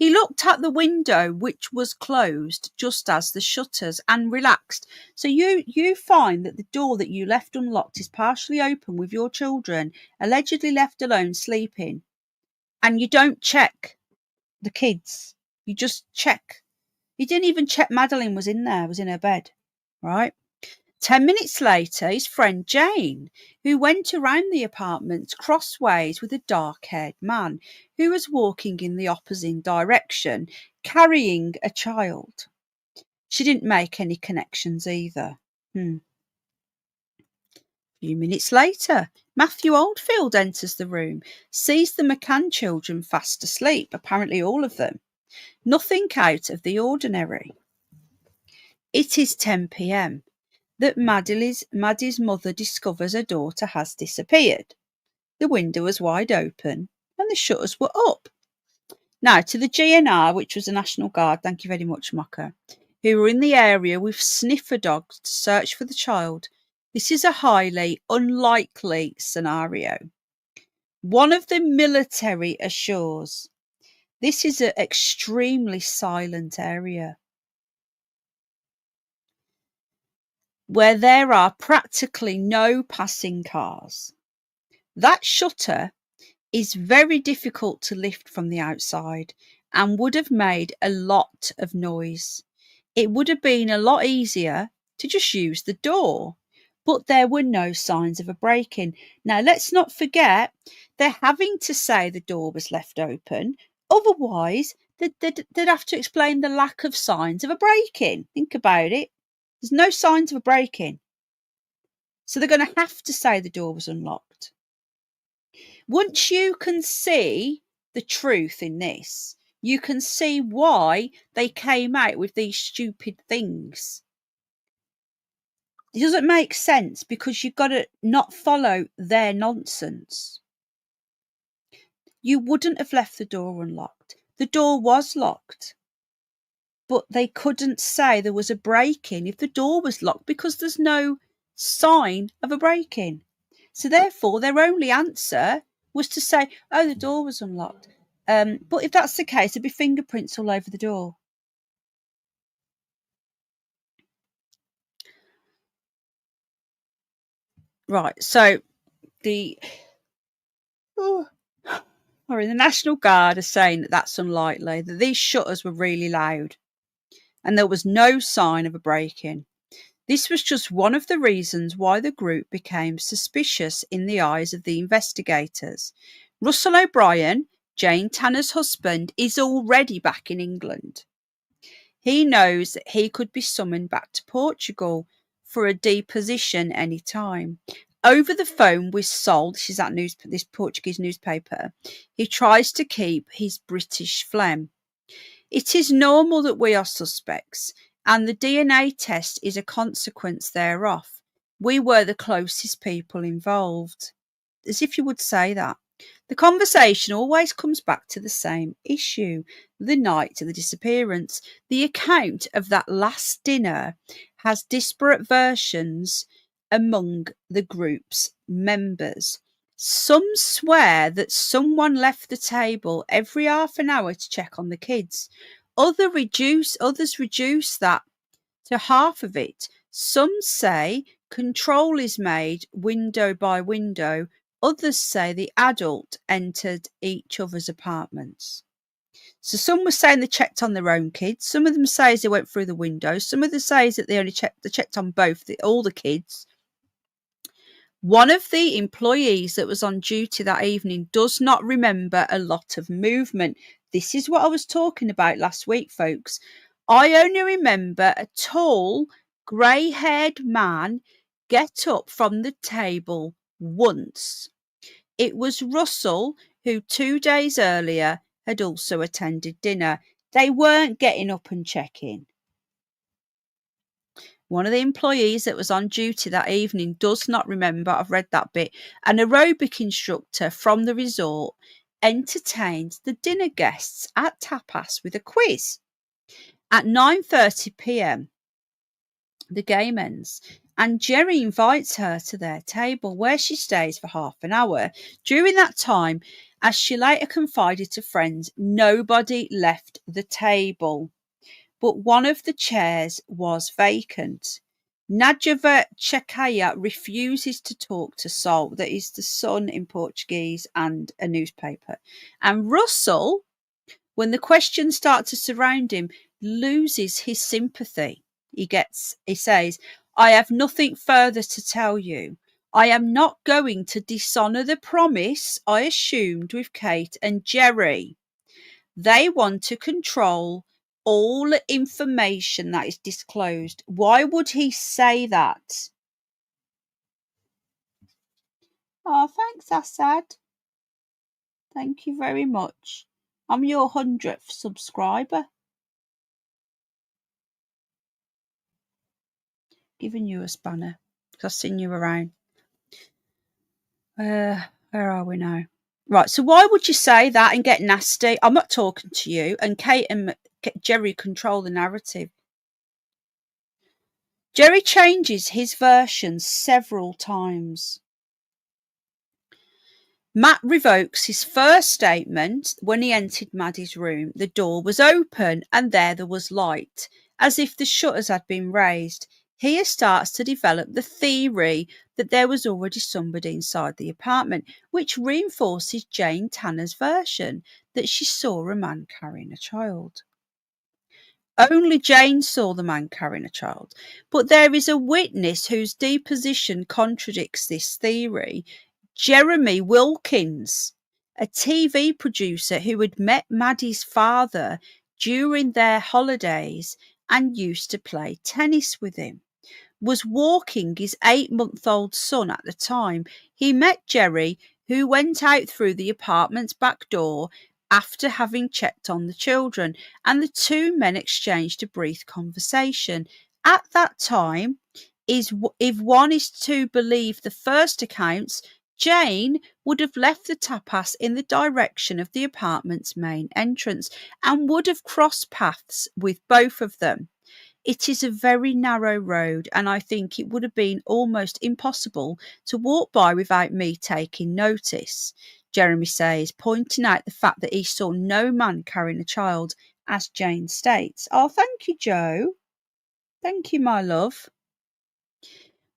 He looked at the window, which was closed just as the shutters, and relaxed. So you find that the door that you left unlocked is partially open with your children allegedly left alone sleeping, and you don't check the kids. You just check. You didn't even check Madeleine was in her bed, right? 10 minutes later, his friend Jane, who went around the apartment, crossways with a dark-haired man who was walking in the opposite direction, carrying a child. She didn't make any connections either. A few minutes later, Matthew Oldfield enters the room, sees the McCann children fast asleep, apparently all of them. Nothing out of the ordinary. It is 10 p.m. that Maddie's mother discovers her daughter has disappeared. The window was wide open and the shutters were up. Now to the GNR, which was the National Guard, thank you very much, Mocha, who were in the area with sniffer dogs to search for the child. This is a highly unlikely scenario. One of the military assures this is an extremely silent area, where there are practically no passing cars. That shutter is very difficult to lift from the outside and would have made a lot of noise. It would have been a lot easier to just use the door, but there were no signs of a break-in. Now, let's not forget, they're having to say the door was left open. Otherwise, they'd have to explain the lack of signs of a break-in. Think about it. There's no signs of a break-in. So they're going to have to say the door was unlocked. Once you can see the truth in this, you can see why they came out with these stupid things. It doesn't make sense because you've got to not follow their nonsense. You wouldn't have left the door unlocked. The door was locked. But they couldn't say there was a break-in if the door was locked because there's no sign of a break-in. So therefore, their only answer was to say, oh, the door was unlocked. But if that's the case, there'd be fingerprints all over the door. Right, so the National Guard are saying that that's unlikely, that these shutters were really loud and there was no sign of a break-in. This was just one of the reasons why the group became suspicious in the eyes of the investigators. Russell O'Brien, Jane Tanner's husband, is already back in England. He knows that he could be summoned back to Portugal for a deposition any time. Over the phone with Sol, this is this Portuguese newspaper, he tries to keep his British phlegm. It is normal that we are suspects, and the DNA test is a consequence thereof. We were the closest people involved. As if you would say that. The conversation always comes back to the same issue, the night of the disappearance. The account of that last dinner has disparate versions among the group's members. Some swear that someone left the table every half an hour to check on the kids. Others reduce that to half of it. Some say control is made window by window. Others say the adult entered each other's apartments. So some were saying they checked on their own kids. Some of them say they went through the window. Some of them say that they checked on all the kids. One of the employees that was on duty that evening does not remember a lot of movement. This is what I was talking about last week, folks. I only remember a tall, grey-haired man get up from the table once. It was Russell, who 2 days earlier had also attended dinner. They weren't getting up and checking. One of the employees that was on duty that evening does not remember, I've read that bit, an aerobic instructor from the resort entertained the dinner guests at Tapas with a quiz. At 9:30 p.m, the game ends, and Jerry invites her to their table where she stays for half an hour. During that time, as she later confided to friends, nobody left the table, but one of the chairs was vacant. Nadjeva Chekaya refuses to talk to Sol, that is the Sun in Portuguese and a newspaper. And Russell, when the questions start to surround him, loses his sympathy. He says, I have nothing further to tell you. I am not going to dishonour the promise I assumed with Kate and Jerry. They want to control all information that is disclosed. Why would he say that? Oh, thanks, Assad. Thank you very much. I'm your 100th subscriber. Giving you a spanner because I've seen you around. Where are we now? Right, so why would you say that and get nasty? I'm not talking to you. And Kate and Jerry control the narrative. Jerry changes his version several times. Matt revokes his first statement when he entered Maddie's room. The door was open and there was light, as if the shutters had been raised. Here starts to develop the theory that there was already somebody inside the apartment, which reinforces Jane Tanner's version that she saw a man carrying a child. Only Jane saw the man carrying a child, but there is a witness whose deposition contradicts this theory. Jeremy Wilkins, a TV producer who had met Maddie's father during their holidays and used to play tennis with him, was walking his 8-month-old son at the time. He met Jerry, who went out through the apartment's back door after having checked on the children, and the two men exchanged a brief conversation. At that time, if one is to believe the first accounts, Jane would have left the tapas in the direction of the apartment's main entrance and would have crossed paths with both of them. It is a very narrow road, and I think it would have been almost impossible to walk by without me taking notice, Jeremy says, pointing out the fact that he saw no man carrying a child, as Jane states. Oh, thank you, Joe. Thank you, my love.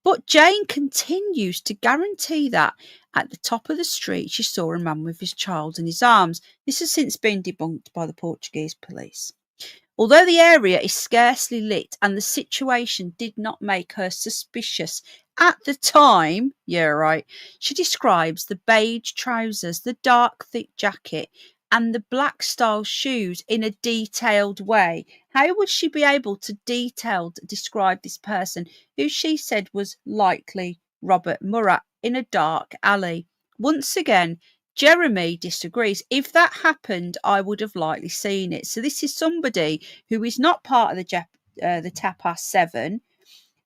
But Jane continues to guarantee that at the top of the street she saw a man with his child in his arms. This has since been debunked by the Portuguese police. Although the area is scarcely lit and the situation did not make her suspicious at the time, yeah, right, she describes the beige trousers, the dark thick jacket, and the black style shoes in a detailed way. How would she be able to describe this person who she said was likely Robert Murat in a dark alley? Once again, Jeremy disagrees. If that happened, I would have likely seen it. So this is somebody who is not part of the Tapas Seven,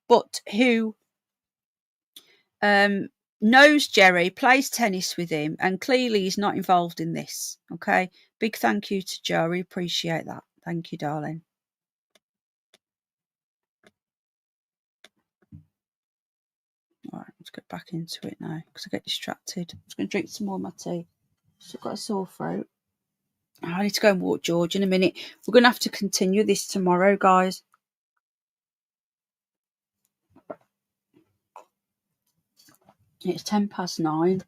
but who knows Jerry, plays tennis with him, and clearly is not involved in this. Okay, big thank you to Joe. We appreciate that. Thank you, darling. All right, let's get back into it now because I get distracted. I'm just going to drink some more of my tea. I've got a sore throat. I need to go and walk George in a minute. We're going to have to continue this tomorrow, guys. It's 9:10.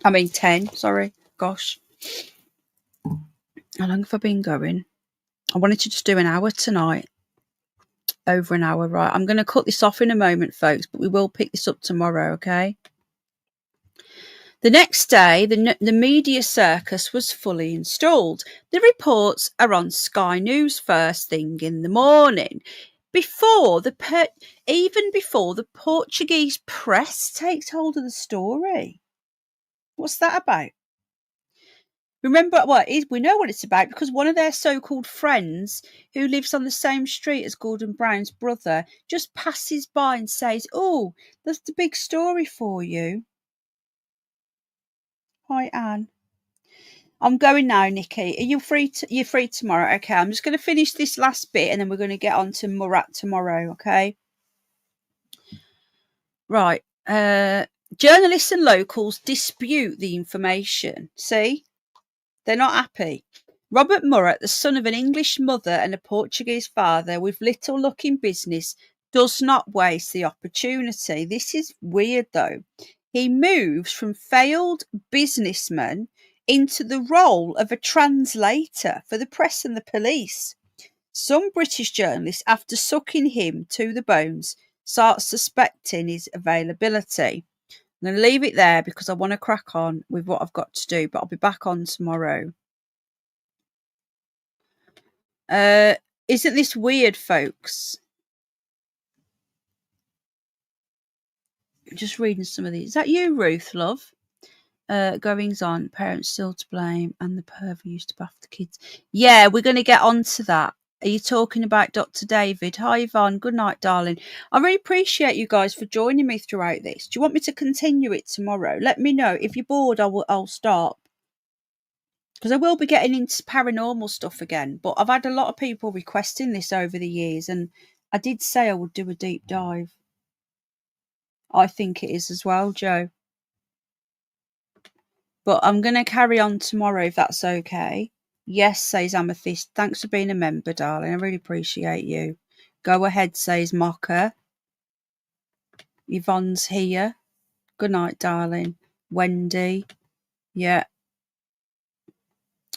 I mean 10, sorry. Gosh. How long have I been going? I wanted to just do an hour tonight. Over an hour, right. I'm going to cut this off in a moment, folks, but we will pick this up tomorrow, okay? The next day, the media circus was fully installed. The reports are on Sky News first thing in the morning. Even before the Portuguese press takes hold of the story. What's that about? Remember we know what it's about because one of their so-called friends who lives on the same street as Gordon Brown's brother just passes by and says, "Oh, that's the big story for you." Hi, Anne. I'm going now, Nikki. Are you free? You're free tomorrow? Okay, I'm just going to finish this last bit and then we're going to get on to Murat tomorrow, okay? Right. Journalists and locals dispute the information. See? They're not happy. Robert Murat, the son of an English mother and a Portuguese father with little luck in business, does not waste the opportunity. This is weird, though. He moves from failed businessman into the role of a translator for the press and the police. Some British journalists, after sucking him to the bones, start suspecting his availability. I'm going to leave it there because I want to crack on with what I've got to do, but I'll be back on tomorrow. Isn't this weird, folks? Just reading some of these. Is that you, Ruth, love? Goings on, parents still to blame, and the perv used to bath the kids. Yeah, we're going to get on to that. Are you talking about Dr. David? Hi, Yvonne. Good night, darling. I really appreciate you guys for joining me throughout this. Do you want me to continue it tomorrow? Let me know. If you're bored, I'll stop. Because I will be getting into paranormal stuff again. But I've had a lot of people requesting this over the years. And I did say I would do a deep dive. I think it is as well, Joe. But I'm going to carry on tomorrow if that's okay. Yes, says Amethyst. Thanks for being a member, darling. I really appreciate you. Go ahead, says Mocha. Yvonne's here. Good night, darling. Wendy. Yeah.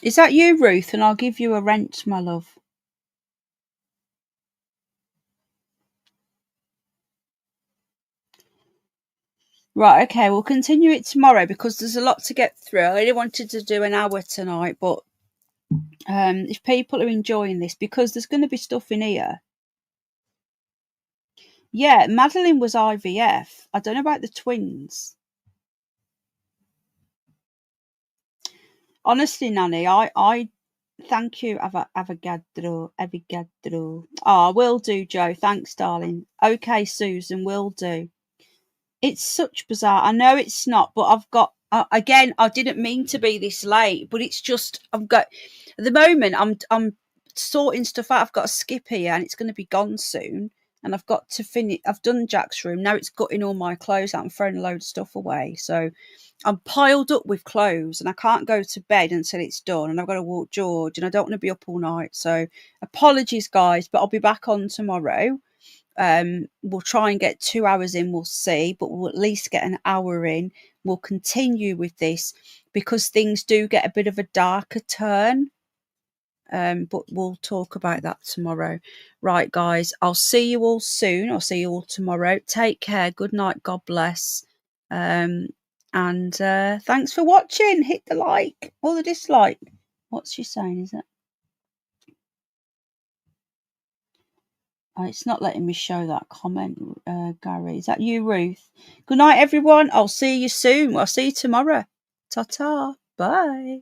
Is that you, Ruth? And I'll give you a rent, my love. Right, okay, we'll continue it tomorrow because there's a lot to get through. I only wanted to do an hour tonight, but if people are enjoying this, because there's going to be stuff in here. Yeah, Madeleine was IVF. I don't know about the twins. Honestly, Nanny, I thank you, Avogadro. Oh, will do, Joe. Thanks, darling. Okay, Susan, will do. It's such bizarre. I know it's not, but I've got again. I didn't mean to be this late, but it's just I've got at the moment. I'm sorting stuff out. I've got a skip here, and it's going to be gone soon. And I've got to finish. I've done Jack's room. Now it's gutting all my clothes out and throwing a load of stuff away. So I'm piled up with clothes, and I can't go to bed until it's done. And I've got to walk George, and I don't want to be up all night. So apologies, guys, but I'll be back on tomorrow. We'll try and get 2 hours in, we'll see, but we'll at least get an hour in. We'll continue with this because things do get a bit of a darker turn. But we'll talk about that tomorrow. Right, guys, I'll see you all soon. I'll see you all tomorrow. Take care. Good night. God bless. And thanks for watching. Hit the like or the dislike. What's she saying, is it? Oh, it's not letting me show that comment, Gary. Is that you, Ruth? Good night, everyone. I'll see you soon. I'll see you tomorrow. Ta-ta. Bye.